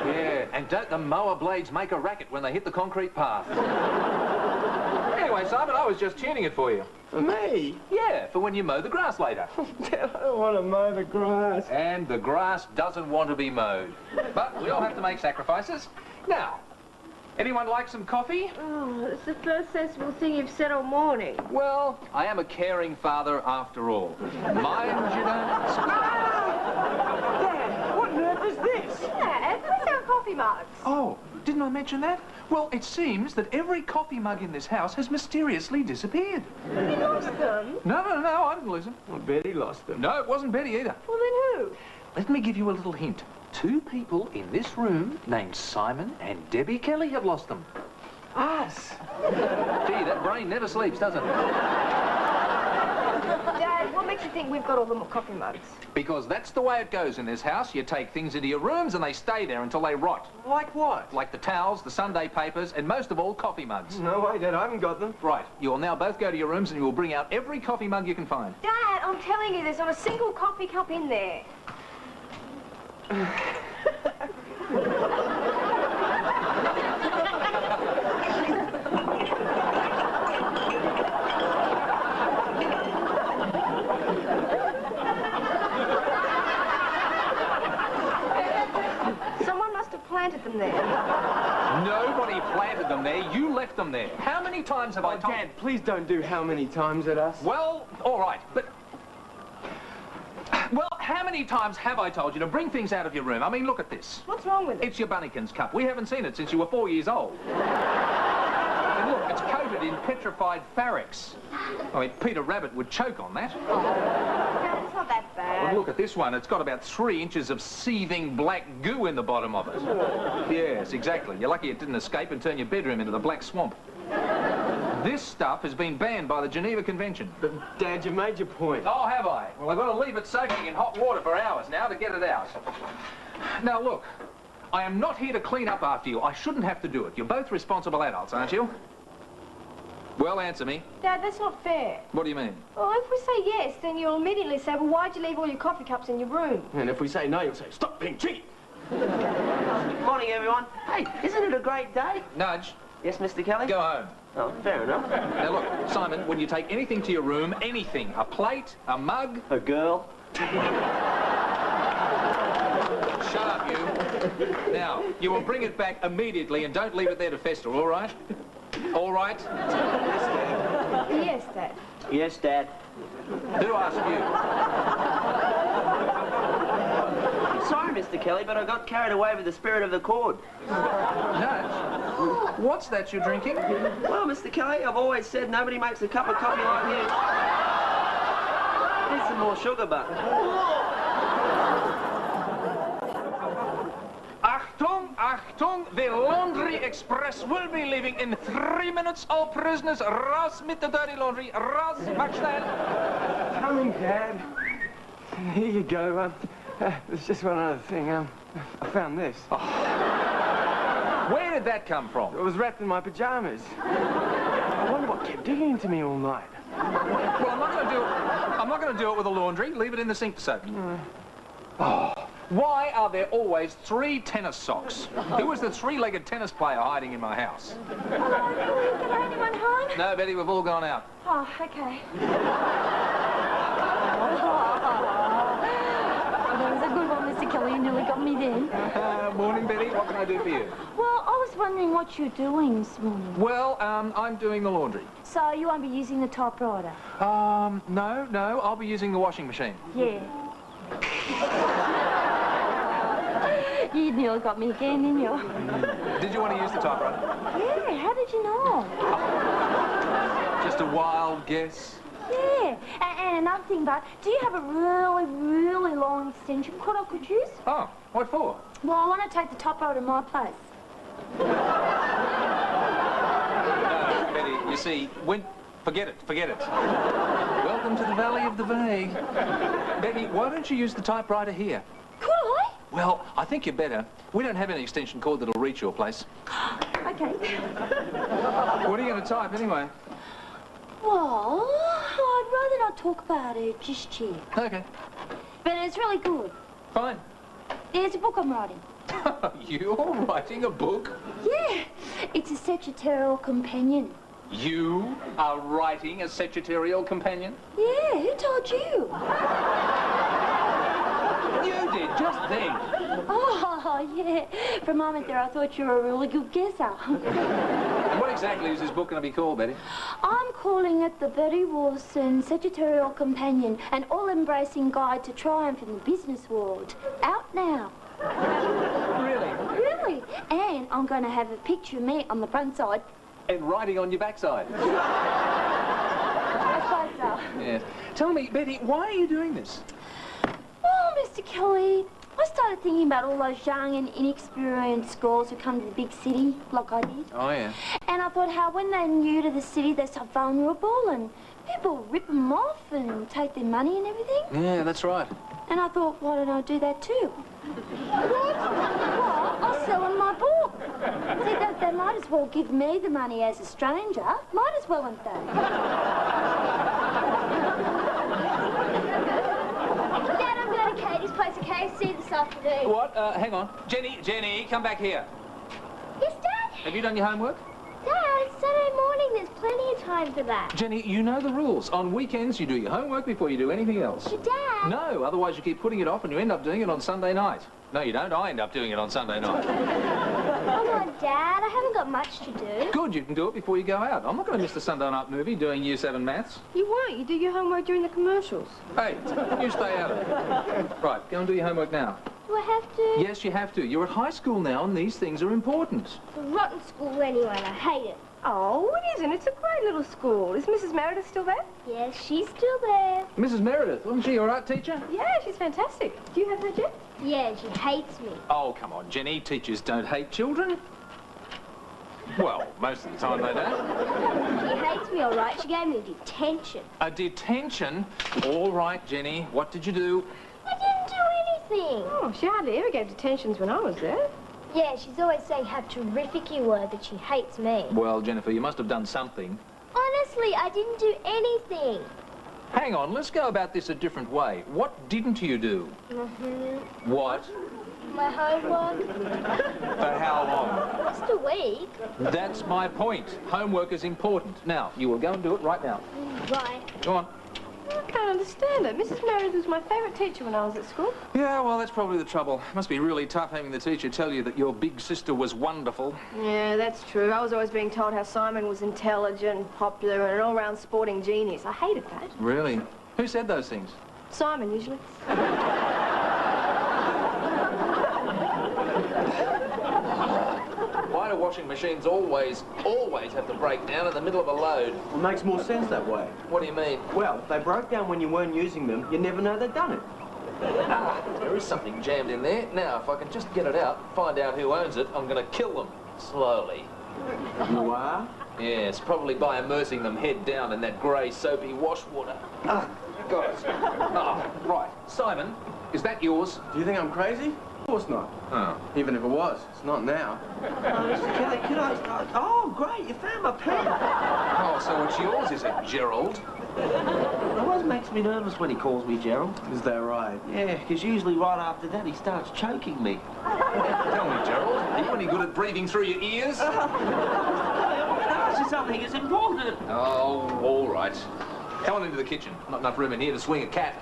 [SPEAKER 1] Yeah, And don't the mower blades make a racket when they hit the concrete path? Anyway, Simon, I was just tuning it for you.
[SPEAKER 4] For me?
[SPEAKER 1] Yeah, for when you mow the grass later.
[SPEAKER 4] Dad, I don't want to mow the grass.
[SPEAKER 1] And the grass doesn't want to be mowed. But we all have to make sacrifices. Now, anyone like some coffee?
[SPEAKER 3] Oh, it's the first sensible thing you've said all morning.
[SPEAKER 1] Well, I am a caring father after all. Mind you don't...
[SPEAKER 4] Dad, what on earth is this?
[SPEAKER 3] Dad, where's our coffee mugs?
[SPEAKER 1] Oh, didn't I mention that? Well, it seems that every coffee mug in this house has mysteriously disappeared.
[SPEAKER 3] Have you lost them?
[SPEAKER 1] No, I didn't lose them.
[SPEAKER 4] Well, Betty lost them.
[SPEAKER 1] No, it wasn't Betty either.
[SPEAKER 3] Well, then who?
[SPEAKER 1] Let me give you a little hint. 2 people in this room named Simon and Debbie Kelly have lost them.
[SPEAKER 4] Us?
[SPEAKER 1] Gee, that brain never sleeps, does it?
[SPEAKER 3] Dad, what makes you think we've got all the coffee mugs?
[SPEAKER 1] Because that's the way it goes in this house. You take things into your rooms and they stay there until they rot.
[SPEAKER 4] Like what?
[SPEAKER 1] Like the towels, the Sunday papers, and most of all, coffee mugs.
[SPEAKER 4] No way, Dad, I haven't got them.
[SPEAKER 1] Right, you will now both go to your rooms and you will bring out every coffee mug you can find.
[SPEAKER 3] Dad, I'm telling you, there's not a single coffee cup in there. Someone must have planted them there.
[SPEAKER 1] Nobody planted them there. You left them there. How many times have I told...
[SPEAKER 4] Dad, please don't do how many times at us.
[SPEAKER 1] Well, all right, but... Well, how many times have I told you to bring things out of your room? I mean, look at this.
[SPEAKER 3] What's wrong with it?
[SPEAKER 1] It's your Bunnykins cup. We haven't seen it since you were 4 years old. And look, it's coated in petrified Farrex. I mean, Peter Rabbit would choke on that.
[SPEAKER 3] Dad, it's not that bad.
[SPEAKER 1] Well, look at this one. It's got about 3 inches of seething black goo in the bottom of it. Yes, exactly. You're lucky it didn't escape and turn your bedroom into the Black Swamp. This stuff has been banned by the Geneva Convention.
[SPEAKER 4] But, Dad, you made your point.
[SPEAKER 1] Oh, have I? Well, I've got to leave it soaking in hot water for hours now to get it out. Now, look, I am not here to clean up after you. I shouldn't have to do it. You're both responsible adults, aren't you? Well, answer me.
[SPEAKER 3] Dad, that's not fair.
[SPEAKER 1] What do you mean?
[SPEAKER 3] Well, if we say yes, then you'll immediately say, well, why'd you leave all your coffee cups in your room?
[SPEAKER 4] And if we say no, you'll say, stop being cheap.
[SPEAKER 5] Morning, everyone. Hey, isn't it a great day?
[SPEAKER 1] Nudge,
[SPEAKER 5] Yes, Mr. Kelly?
[SPEAKER 1] go home.
[SPEAKER 5] Oh, fair enough.
[SPEAKER 1] Now, look, Simon, when you take anything to your room, anything, a plate, a mug...
[SPEAKER 5] A girl?
[SPEAKER 1] Shut up, you. Now, you will bring it back immediately and don't leave it there to fester, all right? All right?
[SPEAKER 3] Yes, Dad.
[SPEAKER 5] Yes, Dad.
[SPEAKER 1] Who asked you?
[SPEAKER 5] Sorry, Mr. Kelly, but I got carried away with the spirit of the chord.
[SPEAKER 1] Nudge, what's that you're drinking?
[SPEAKER 5] Well, Mr. Kelly, I've always said nobody makes a cup of coffee like you. Need some more sugar, but...
[SPEAKER 1] Achtung, Achtung, the Laundry Express will be leaving in 3 minutes. All prisoners, raus mit the dirty laundry, raus, mach schnell.
[SPEAKER 4] Coming, Dad. Here you go. There's just one other thing. I found this.
[SPEAKER 1] Oh. Where did that come from?
[SPEAKER 4] It was wrapped in my pajamas. I wonder what kept digging into me all night.
[SPEAKER 1] Well, I'm not going to do it with the laundry. Leave it in the sink to soak. Oh. Why are there always 3 tennis socks? Who was the 3-legged tennis player hiding in my house?
[SPEAKER 3] Hello, can I anyone home?
[SPEAKER 1] No, Betty, we've all gone out.
[SPEAKER 3] Oh, okay.
[SPEAKER 2] That was a good one, Mr. Kelly. You nearly got me then.
[SPEAKER 1] Morning, Betty. What can I do for you?
[SPEAKER 2] Well, I was wondering what you're doing this morning.
[SPEAKER 1] Well, I'm doing the laundry.
[SPEAKER 2] So you won't be using the typewriter?
[SPEAKER 1] No. I'll be using the washing machine.
[SPEAKER 2] Yeah. You nearly got me again, didn't you?
[SPEAKER 1] Did you want to use the typewriter?
[SPEAKER 2] Yeah, how did you know?
[SPEAKER 1] Just a wild guess.
[SPEAKER 2] Yeah, and another thing, Bud, do you have a really, really long extension cord I could use?
[SPEAKER 1] Oh, what for?
[SPEAKER 2] Well, I want to take the typewriter to my place.
[SPEAKER 1] No, Betty, you see, forget it. Welcome to the Valley of the Vague. Betty, why don't you use the typewriter here?
[SPEAKER 2] Could I?
[SPEAKER 1] Well, I think you better. We don't have any extension cord that'll reach your place.
[SPEAKER 2] Okay.
[SPEAKER 1] What are you going to type, anyway?
[SPEAKER 2] Well, I'd rather not talk about it just yet.
[SPEAKER 1] Okay.
[SPEAKER 2] But it's really good.
[SPEAKER 1] Fine.
[SPEAKER 2] It's a book I'm writing.
[SPEAKER 1] You're writing a book?
[SPEAKER 2] Yeah, it's a secretarial companion.
[SPEAKER 1] You are writing a secretarial companion?
[SPEAKER 2] Yeah, who told you?
[SPEAKER 1] You did, just then.
[SPEAKER 2] Oh, yeah. For a moment there, I thought you were a really good guesser.
[SPEAKER 1] And what exactly is this book going to be called, Betty?
[SPEAKER 2] I'm calling it the Betty Wilson Secretarial Companion, an all-embracing guide to triumph in the business world. Out now.
[SPEAKER 1] Really?
[SPEAKER 2] Really? And I'm going to have a picture of me on the front side.
[SPEAKER 1] And writing on your backside?
[SPEAKER 2] I suppose so.
[SPEAKER 1] Yes. Tell me, Betty, why are you doing this?
[SPEAKER 2] Well, Mr. Kelly, I started thinking about all those young and inexperienced girls who come to the big city, like I did.
[SPEAKER 1] Oh, yeah.
[SPEAKER 2] And I thought how when they're new to the city, they're so vulnerable and people rip them off and take their money and everything.
[SPEAKER 1] Yeah, that's right.
[SPEAKER 2] And I thought, why don't I do that too? What? Well, I'll sell them my book. See, they might as well give me the money as a stranger. Might as well, wouldn't they?
[SPEAKER 8] Dad, I'm going to Katie's place at KFC this afternoon.
[SPEAKER 1] What? Hang on. Jenny, come back here.
[SPEAKER 8] Yes, Dad?
[SPEAKER 1] Have you done your homework?
[SPEAKER 8] Dad, it's Saturday morning. There's plenty of time for that.
[SPEAKER 1] Jenny, you know the rules. On weekends, you do your homework before you do anything else.
[SPEAKER 8] But Dad...
[SPEAKER 1] No, otherwise you keep putting it off and you end up doing it on Sunday night. No, you don't. I end up doing it on Sunday night.
[SPEAKER 8] Come on, Dad. I haven't got much to do.
[SPEAKER 1] Good, you can do it before you go out. I'm not going to miss the Sunday night movie doing Year 7 maths.
[SPEAKER 3] You won't. You do your homework during the commercials.
[SPEAKER 1] Hey, you stay out of it. Right, go and do your homework now.
[SPEAKER 8] Do I have to?
[SPEAKER 1] Yes, you have to. You're at high school now and these things are important.
[SPEAKER 8] It's a rotten school anyway, and I hate it.
[SPEAKER 3] Oh, it isn't. It's a great little school. Is Mrs. Meredith still there?
[SPEAKER 8] Yes, she's still there.
[SPEAKER 1] Mrs. Meredith, wasn't she your art teacher?
[SPEAKER 3] Yeah, she's fantastic. Do you have her, Jeff?
[SPEAKER 8] Yeah, she hates me.
[SPEAKER 1] Oh, come on, Jenny. Teachers don't hate children. Well, most of the time they don't.
[SPEAKER 8] She hates me, all right. She gave me detention.
[SPEAKER 1] A detention? All right, Jenny. What did you do?
[SPEAKER 8] I didn't do anything.
[SPEAKER 3] Oh, she hardly ever gave detentions when I was there.
[SPEAKER 8] Yeah, she's always saying how terrific you were, that she hates me.
[SPEAKER 1] Well, Jennifer, you must have done something.
[SPEAKER 8] Honestly, I didn't do anything.
[SPEAKER 1] Hang on, let's go about this a different way. What didn't you do? What?
[SPEAKER 8] My homework.
[SPEAKER 1] For how long?
[SPEAKER 8] Just a week.
[SPEAKER 1] That's my point. Homework is important. Now, you will go and do it right now.
[SPEAKER 8] Right.
[SPEAKER 1] Go on.
[SPEAKER 3] I can't understand it. Mrs. Meredith was my favourite teacher when I was at school.
[SPEAKER 1] Yeah, well, that's probably the trouble. It must be really tough having the teacher tell you that your big sister was wonderful.
[SPEAKER 3] Yeah, that's true. I was always being told how Simon was intelligent, popular, and an all-round sporting genius. I hated that.
[SPEAKER 1] Really? Who said those things?
[SPEAKER 3] Simon, usually.
[SPEAKER 1] Why do washing machines always have to break down in the middle of a load?
[SPEAKER 5] It makes more sense that way.
[SPEAKER 1] What do you mean?
[SPEAKER 5] Well, if they broke down when you weren't using them, you'd never know they'd done it.
[SPEAKER 1] Ah, there is something jammed in there. Now, if I can just get it out, find out who owns it, I'm going to kill them. Slowly.
[SPEAKER 5] You are?
[SPEAKER 1] Yes, probably by immersing them head down in that grey, soapy wash water. Ah, got it. Ah, right. Simon, is that yours?
[SPEAKER 4] Do you think I'm crazy? Of course not.
[SPEAKER 1] Oh.
[SPEAKER 4] Even if it was, it's not now.
[SPEAKER 5] Can I... Oh, great, you found my pen.
[SPEAKER 1] Oh, so it's yours, is it, Gerald?
[SPEAKER 5] It always makes me nervous when he calls me Gerald.
[SPEAKER 4] Is that right?
[SPEAKER 5] Yeah, because usually right after that he starts choking me.
[SPEAKER 1] Tell me, Gerald, are you any good at breathing through your ears?
[SPEAKER 5] Ask you something, it's important.
[SPEAKER 1] Oh, all right. Come on into the kitchen. Not enough room in here to swing a cat.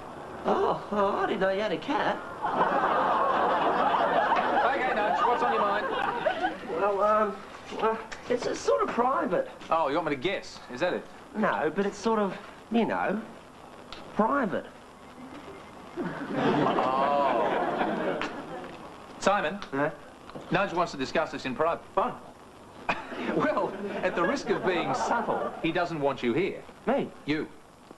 [SPEAKER 5] Oh, I didn't know you had a cat.
[SPEAKER 1] Okay, Nudge, what's on your mind?
[SPEAKER 5] Well, it's sort of private.
[SPEAKER 1] Oh, you want me to guess? Is that it?
[SPEAKER 5] No, but it's sort of, you know, private.
[SPEAKER 1] Oh. Simon,
[SPEAKER 4] Huh?
[SPEAKER 1] Nudge wants to discuss this in private.
[SPEAKER 4] Fine.
[SPEAKER 1] Well, at the risk of being subtle, he doesn't want you here.
[SPEAKER 4] Me?
[SPEAKER 1] You.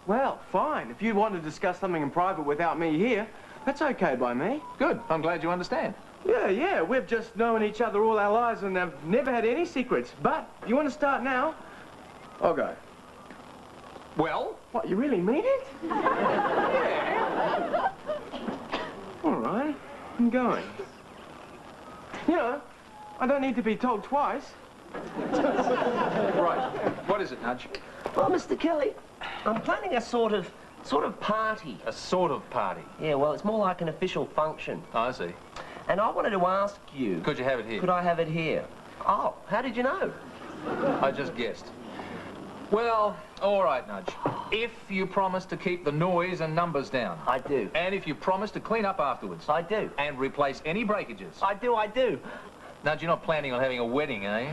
[SPEAKER 4] Well, fine. If you want to discuss something in private without me here, that's okay by me.
[SPEAKER 1] Good. I'm glad you understand.
[SPEAKER 4] Yeah. We've just known each other all our lives and have never had any secrets. But, if you want to start now, I'll go.
[SPEAKER 1] Well?
[SPEAKER 4] What, you really mean it?
[SPEAKER 1] Yeah.
[SPEAKER 4] All right, I'm going. You know, I don't need to be told twice.
[SPEAKER 1] Right. What is it, Nudge?
[SPEAKER 5] Well, Mr. Kelly, I'm planning a sort of party.
[SPEAKER 1] A sort of party.
[SPEAKER 5] Yeah, well, it's more like an official function.
[SPEAKER 1] Oh, I see.
[SPEAKER 5] And I wanted to ask you...
[SPEAKER 7] Could you have it here?
[SPEAKER 5] Could I have it here? Oh, how did you know?
[SPEAKER 7] I just guessed. Well, all right, Nudge. If you promise to keep the noise and numbers down.
[SPEAKER 5] I do.
[SPEAKER 7] And if you promise to clean up afterwards.
[SPEAKER 5] I do.
[SPEAKER 7] And replace any breakages.
[SPEAKER 5] I do.
[SPEAKER 7] Nudge, you're not planning on having a wedding, are you?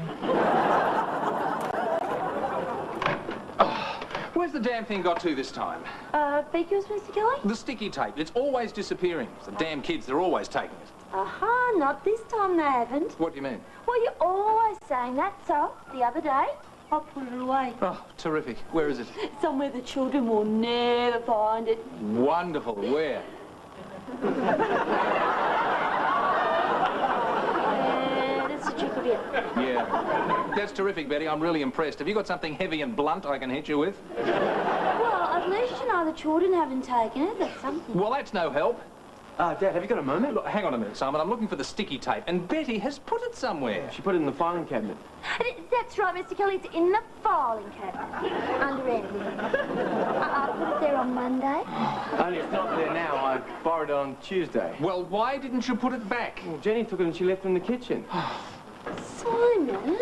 [SPEAKER 7] Where's the damn thing got to this time?
[SPEAKER 2] Beg yours, Mr. Kelly?
[SPEAKER 1] The sticky tape. It's always disappearing. The damn kids, they're always taking it.
[SPEAKER 2] Aha, not this time they haven't.
[SPEAKER 1] What do you mean?
[SPEAKER 2] Well, you're always saying that, so the other day, I put it away.
[SPEAKER 1] Oh, terrific. Where is it?
[SPEAKER 2] Somewhere the children will never find it.
[SPEAKER 1] Wonderful. Where?
[SPEAKER 2] That's the trick of it.
[SPEAKER 1] Yeah. That's terrific, Betty. I'm really impressed. Have you got something heavy and blunt I can hit you with?
[SPEAKER 2] Well, at least you know the children haven't taken it. That's something.
[SPEAKER 1] Well, that's no help.
[SPEAKER 4] Dad, have you got a moment?
[SPEAKER 1] Look, hang on a minute, Simon. I'm looking for the sticky tape, and Betty has put it somewhere.
[SPEAKER 4] She put it in the filing cabinet.
[SPEAKER 2] That's right, Mr. Kelly. It's in the filing cabinet. Under anything. I put it there on Monday.
[SPEAKER 4] Only it's not there now. I borrowed it on Tuesday.
[SPEAKER 1] Well, why didn't you put it back?
[SPEAKER 4] Well, Jenny took it and she left it in the kitchen.
[SPEAKER 2] Simon?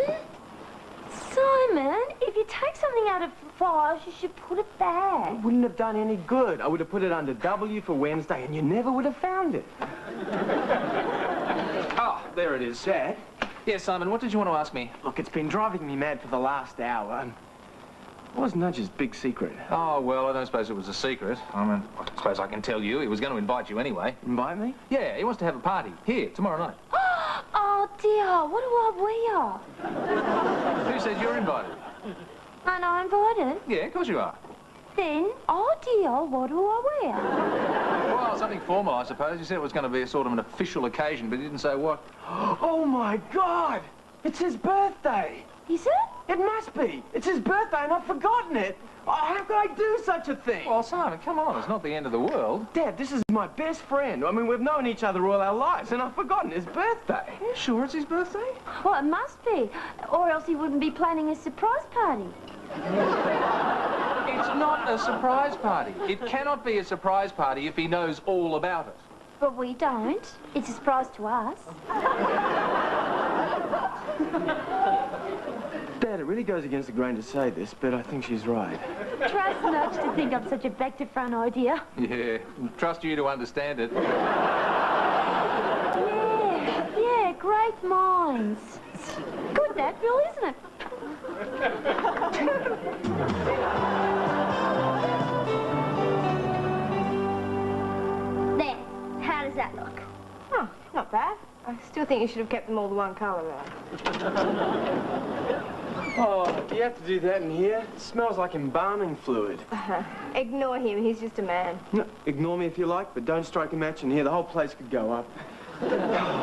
[SPEAKER 2] Simon, if you take something out of files, you should put it back.
[SPEAKER 4] It wouldn't have done any good. I would have put it under W for Wednesday and you never would have found it.
[SPEAKER 1] Ah, there it is.
[SPEAKER 4] Dad?
[SPEAKER 1] Yes, Simon, what did you want to ask me?
[SPEAKER 4] Look, it's been driving me mad for the last hour. And what was Nudge's big secret?
[SPEAKER 1] Oh, well, I don't suppose it was a secret. I mean, I suppose I can tell you. He was going to invite you anyway.
[SPEAKER 4] Invite me?
[SPEAKER 1] Yeah, he wants to have a party. Here, tomorrow night.
[SPEAKER 2] Oh, dear, what do I wear?
[SPEAKER 1] Who said you're invited?
[SPEAKER 2] Aren't I invited?
[SPEAKER 1] Yeah, of course you are.
[SPEAKER 2] Then, oh, dear, what do I wear?
[SPEAKER 1] Well, something formal, I suppose. You said it was going to be a sort of an official occasion, but you didn't say what.
[SPEAKER 4] Oh, my God! It's his birthday!
[SPEAKER 2] Is it?
[SPEAKER 4] It must be! It's his birthday and I've forgotten it! Oh, how could I do such a thing?
[SPEAKER 1] Well, Simon, come on. It's not the end of the world.
[SPEAKER 4] Dad, this is my best friend. I mean, we've known each other all our lives, and I've forgotten his birthday.
[SPEAKER 1] Are you sure it's his birthday?
[SPEAKER 2] Well, it must be. Or else he wouldn't be planning a surprise party.
[SPEAKER 1] It's not a surprise party. It cannot be a surprise party if he knows all about it.
[SPEAKER 2] But we don't. It's a surprise to us.
[SPEAKER 4] Dad, it really goes against the grain to say this, but I think she's right.
[SPEAKER 2] Trust Nudge to think I'm such a back-to-front idea.
[SPEAKER 1] Yeah, trust you to understand it.
[SPEAKER 2] Yeah, great minds. Good, that, Bill, isn't it?
[SPEAKER 8] There. How does that look?
[SPEAKER 3] Oh, not bad. I still think you should have kept them all the one colour, though.
[SPEAKER 4] Oh, do you have to do that in here? It smells like embalming fluid.
[SPEAKER 3] Ignore him. He's just a man.
[SPEAKER 4] No, ignore me if you like, but don't strike a match in here. The whole place could go up. Oh,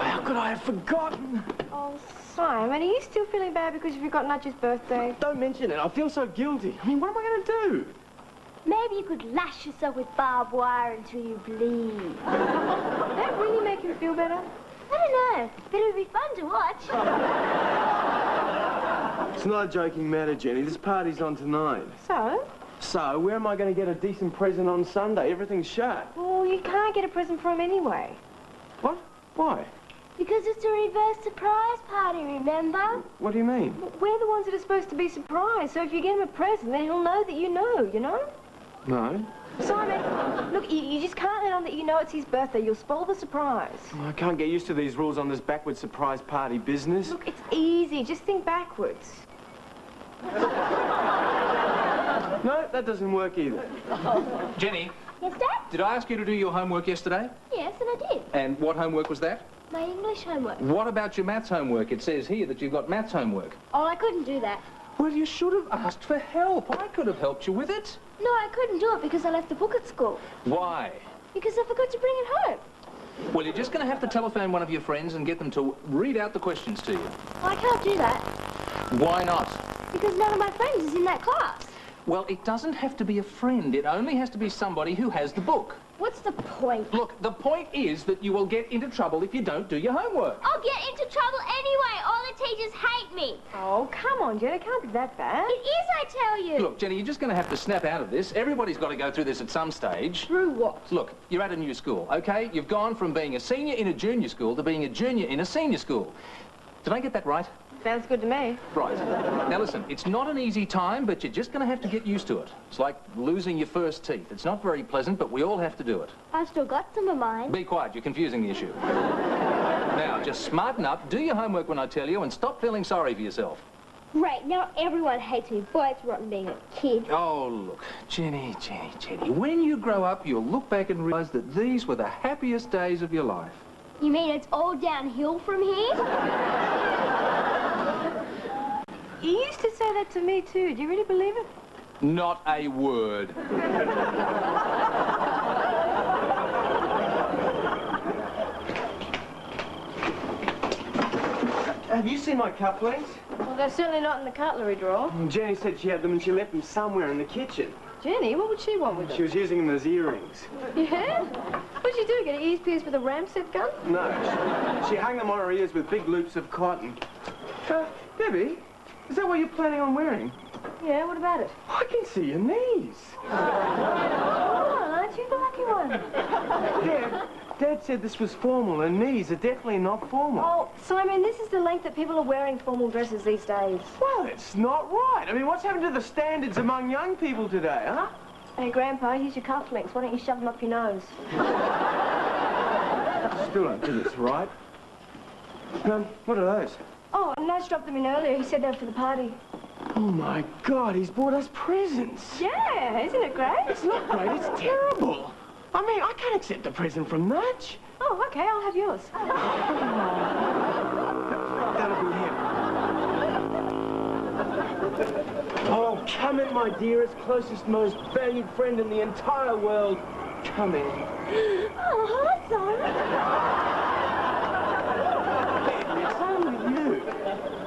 [SPEAKER 4] how could I have forgotten?
[SPEAKER 3] Oh, Simon, are you still feeling bad because you forgot Nudge's birthday?
[SPEAKER 4] Don't mention it. I feel so guilty. I mean, what am I going to do?
[SPEAKER 8] Maybe you could lash yourself with barbed wire until you bleed.
[SPEAKER 3] Would that really make him feel better?
[SPEAKER 8] I don't know, but it would be fun to watch.
[SPEAKER 4] It's not a joking matter, Jenny. This party's on tonight.
[SPEAKER 3] So?
[SPEAKER 4] So, where am I going to get a decent present on Sunday? Everything's shut.
[SPEAKER 3] Well, you can't get a present for him anyway.
[SPEAKER 4] What? Why?
[SPEAKER 8] Because it's a reverse surprise party, remember?
[SPEAKER 4] What do you mean?
[SPEAKER 3] We're the ones that are supposed to be surprised, so if you get him a present, then he'll know that you know, you know?
[SPEAKER 4] No.
[SPEAKER 3] Simon, look, you just can't let on that you know it's his birthday. You'll spoil the surprise.
[SPEAKER 4] I can't get used to these rules on this backward surprise party business.
[SPEAKER 3] Look, it's easy. Just think backwards.
[SPEAKER 4] No, that doesn't work either.
[SPEAKER 1] Jenny,
[SPEAKER 8] Yes, Dad?
[SPEAKER 1] did I ask you to do your homework yesterday?
[SPEAKER 8] Yes, and I did.
[SPEAKER 1] And what homework was that?
[SPEAKER 8] My English homework.
[SPEAKER 1] What about your maths homework? It says here that you've got maths homework.
[SPEAKER 8] Oh, I couldn't do that.
[SPEAKER 1] Well, you should have asked for help. I could have helped you with it.
[SPEAKER 8] No, I couldn't do it because I left the book at school.
[SPEAKER 1] Why?
[SPEAKER 8] Because I forgot to bring it home.
[SPEAKER 1] Well, you're just going to have to telephone one of your friends and get them to read out the questions to you.
[SPEAKER 8] I can't do that
[SPEAKER 1] Why not?
[SPEAKER 8] because none of my friends is in that class.
[SPEAKER 1] Well, it doesn't have to be a friend. It only has to be somebody who has the book.
[SPEAKER 8] What's the point?
[SPEAKER 1] Look, the point is that you will get into trouble if you don't do your homework.
[SPEAKER 8] I'll get into trouble anyway. All the teachers hate me.
[SPEAKER 3] Oh, come on, Jen. It can't be that bad.
[SPEAKER 8] It is, I tell you.
[SPEAKER 1] Look, Jenny, you're just going to have to snap out of this. Everybody's got to go through this at some stage.
[SPEAKER 8] Through what?
[SPEAKER 1] Look, you're at a new school, okay? You've gone from being a senior in a junior school to being a junior in a senior school. Did I get that right?
[SPEAKER 3] Sounds good to me.
[SPEAKER 1] Right. Now listen, it's not an easy time, but you're just going to have to get used to it. It's like losing your first teeth. It's not very pleasant, but we all have to do it.
[SPEAKER 8] I've still got some of mine.
[SPEAKER 1] Be quiet, you're confusing the issue. Now, just smarten up, do your homework when I tell you, and stop feeling sorry for yourself.
[SPEAKER 8] Right, now everyone hates me. Boy, it's rotten being a kid.
[SPEAKER 1] Oh, look, Jenny. When you grow up, you'll look back and realise that these were the happiest days of your life.
[SPEAKER 8] You mean it's all downhill from here?
[SPEAKER 3] You used to say that to me, too. Do you really believe it?
[SPEAKER 1] Not a word.
[SPEAKER 4] Have you seen my cufflinks?
[SPEAKER 3] Well, they're certainly not in the cutlery drawer.
[SPEAKER 4] Jenny said she had them and she left them somewhere in the kitchen.
[SPEAKER 3] Jenny, what would she want with them?
[SPEAKER 4] She was using them as earrings.
[SPEAKER 3] Yeah? What'd she do, get her ears pierced with a Ramset gun?
[SPEAKER 4] No, she hung them on her ears with big loops of cotton. Debbie, is that what you're planning on wearing?
[SPEAKER 3] Yeah, what about it?
[SPEAKER 4] I can see your knees.
[SPEAKER 3] Oh, aren't you the lucky one?
[SPEAKER 4] Dad said this was formal, and knees are definitely not formal.
[SPEAKER 3] Oh, Simon, this is the length that people are wearing formal dresses these days.
[SPEAKER 4] Well, it's not right. I mean, what's happened to the standards among young people today, huh?
[SPEAKER 3] Hey, Grandpa, here's your cufflinks. Why don't you shove them up your nose?
[SPEAKER 4] Still don't think it's right. What are those?
[SPEAKER 3] Oh, Nudge dropped them in earlier. He said they were for the party.
[SPEAKER 4] Oh, my God, he's bought us presents.
[SPEAKER 3] Yeah, isn't it great?
[SPEAKER 4] It's not great, it's terrible. I mean, I can't accept a present from Nudge.
[SPEAKER 3] Oh, okay, I'll have yours.
[SPEAKER 4] That'll be him. Oh, come in, my dearest, closest, most valued friend in the entire world. Come in.
[SPEAKER 8] Oh, hi, Simon.
[SPEAKER 4] It's only you.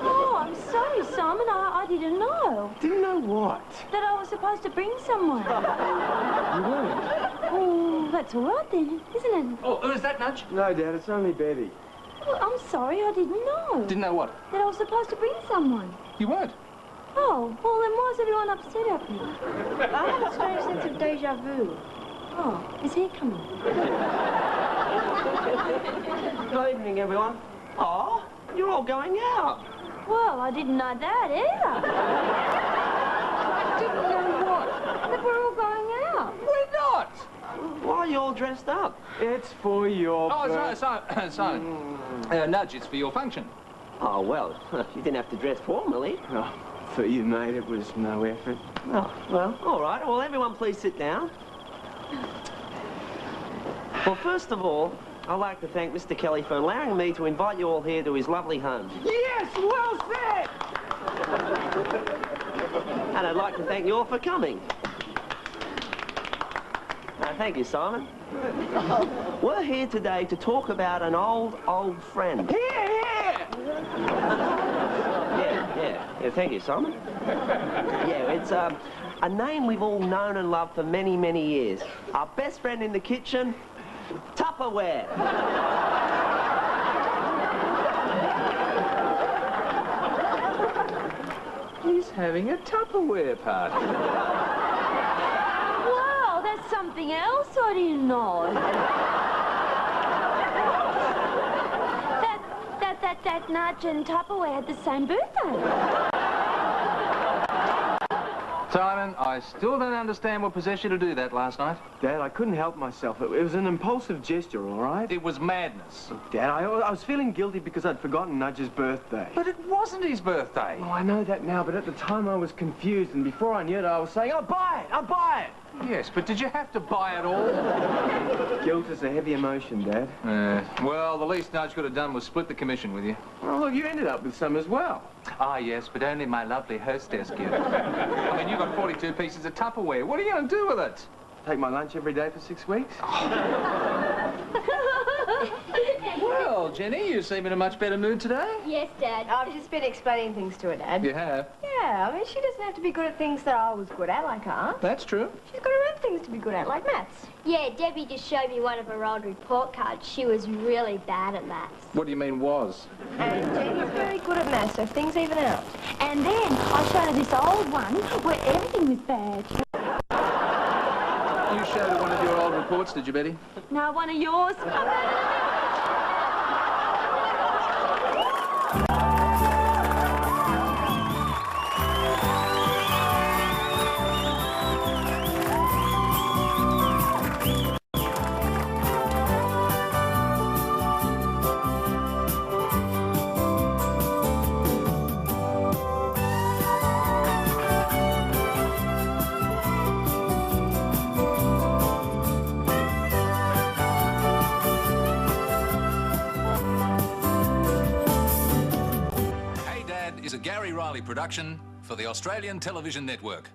[SPEAKER 3] Oh, I'm sorry, Simon. I didn't know.
[SPEAKER 4] Didn't know what?
[SPEAKER 3] That I was supposed to bring someone.
[SPEAKER 4] You weren't.
[SPEAKER 3] Oh, that's all right then, isn't it?
[SPEAKER 1] Oh, who is that, Nudge?
[SPEAKER 4] No, Dad, it's only Betty.
[SPEAKER 3] Well, I'm sorry, I didn't know.
[SPEAKER 1] Didn't know what?
[SPEAKER 3] That I was supposed to bring someone.
[SPEAKER 1] You weren't.
[SPEAKER 3] Oh, well then why is everyone upset at me? I have a strange sense of deja vu. Oh, is he coming?
[SPEAKER 5] Good evening, everyone. Oh, you're all going out.
[SPEAKER 3] Well, I didn't know that either.
[SPEAKER 1] Didn't know what?
[SPEAKER 3] That we're all going out.
[SPEAKER 1] We're not.
[SPEAKER 5] Why are you all dressed up?
[SPEAKER 4] It's for your
[SPEAKER 1] Oh, Simon. Nudge, it's for your function.
[SPEAKER 5] Oh, well, you didn't have to dress formally.
[SPEAKER 4] Oh, for you, mate, it was no effort.
[SPEAKER 5] Oh, well, all right. Well, everyone please sit down. Well, first of all, I'd like to thank Mr. Kelly for allowing me to invite you all here to his lovely home.
[SPEAKER 4] Yes, well said!
[SPEAKER 5] And I'd like to thank you all for coming. Thank you, Simon. We're here today to talk about an old friend.
[SPEAKER 4] Here!
[SPEAKER 5] Yeah, thank you, Simon. Yeah, it's a name we've all known and loved for many, many years. Our best friend in the kitchen, Tupperware.
[SPEAKER 1] He's having a Tupperware party.
[SPEAKER 3] Wow, that's something else I didn't know. That Nudge and Tupperware had the same birthday.
[SPEAKER 1] Simon, I still don't understand what possessed you to do that last night.
[SPEAKER 4] Dad, I couldn't help myself. It was an impulsive gesture, all right?
[SPEAKER 1] It was madness.
[SPEAKER 4] Dad, I was feeling guilty because I'd forgotten Nudge's birthday.
[SPEAKER 1] But it wasn't his birthday.
[SPEAKER 4] Well, I know that now, but at the time I was confused, and before I knew it, I was saying, I'll buy it! I'll buy it!
[SPEAKER 1] Yes, but did you have to buy it all?
[SPEAKER 4] Guilt is a heavy emotion, Dad.
[SPEAKER 1] Well, the least Nudge could have done was split the commission with you.
[SPEAKER 4] Well, look, you ended up with some as well.
[SPEAKER 1] Ah, yes, but only my lovely hostess gift. I mean, you got 42 pieces of Tupperware. What are you going to do with it?
[SPEAKER 4] Take my lunch every day for 6 weeks.
[SPEAKER 1] What Well, Jenny, you seem in a much better mood today.
[SPEAKER 8] Yes, Dad.
[SPEAKER 3] I've just been explaining things to her, Dad.
[SPEAKER 1] You have?
[SPEAKER 3] Yeah, I mean, she doesn't have to be good at things that I was good at, like art.
[SPEAKER 1] That's true.
[SPEAKER 3] She's got her own things to be good at, like maths.
[SPEAKER 8] Yeah, Debbie just showed me one of her old report cards. She was really bad at maths.
[SPEAKER 1] What do you mean, was?
[SPEAKER 3] And Jenny's very good at maths, so things even out.
[SPEAKER 2] And then I showed her this old one where everything was bad.
[SPEAKER 1] You showed her one of your old reports, did you, Betty?
[SPEAKER 2] No, one of yours.
[SPEAKER 9] Is a Gary Riley production for the Australian Television Network.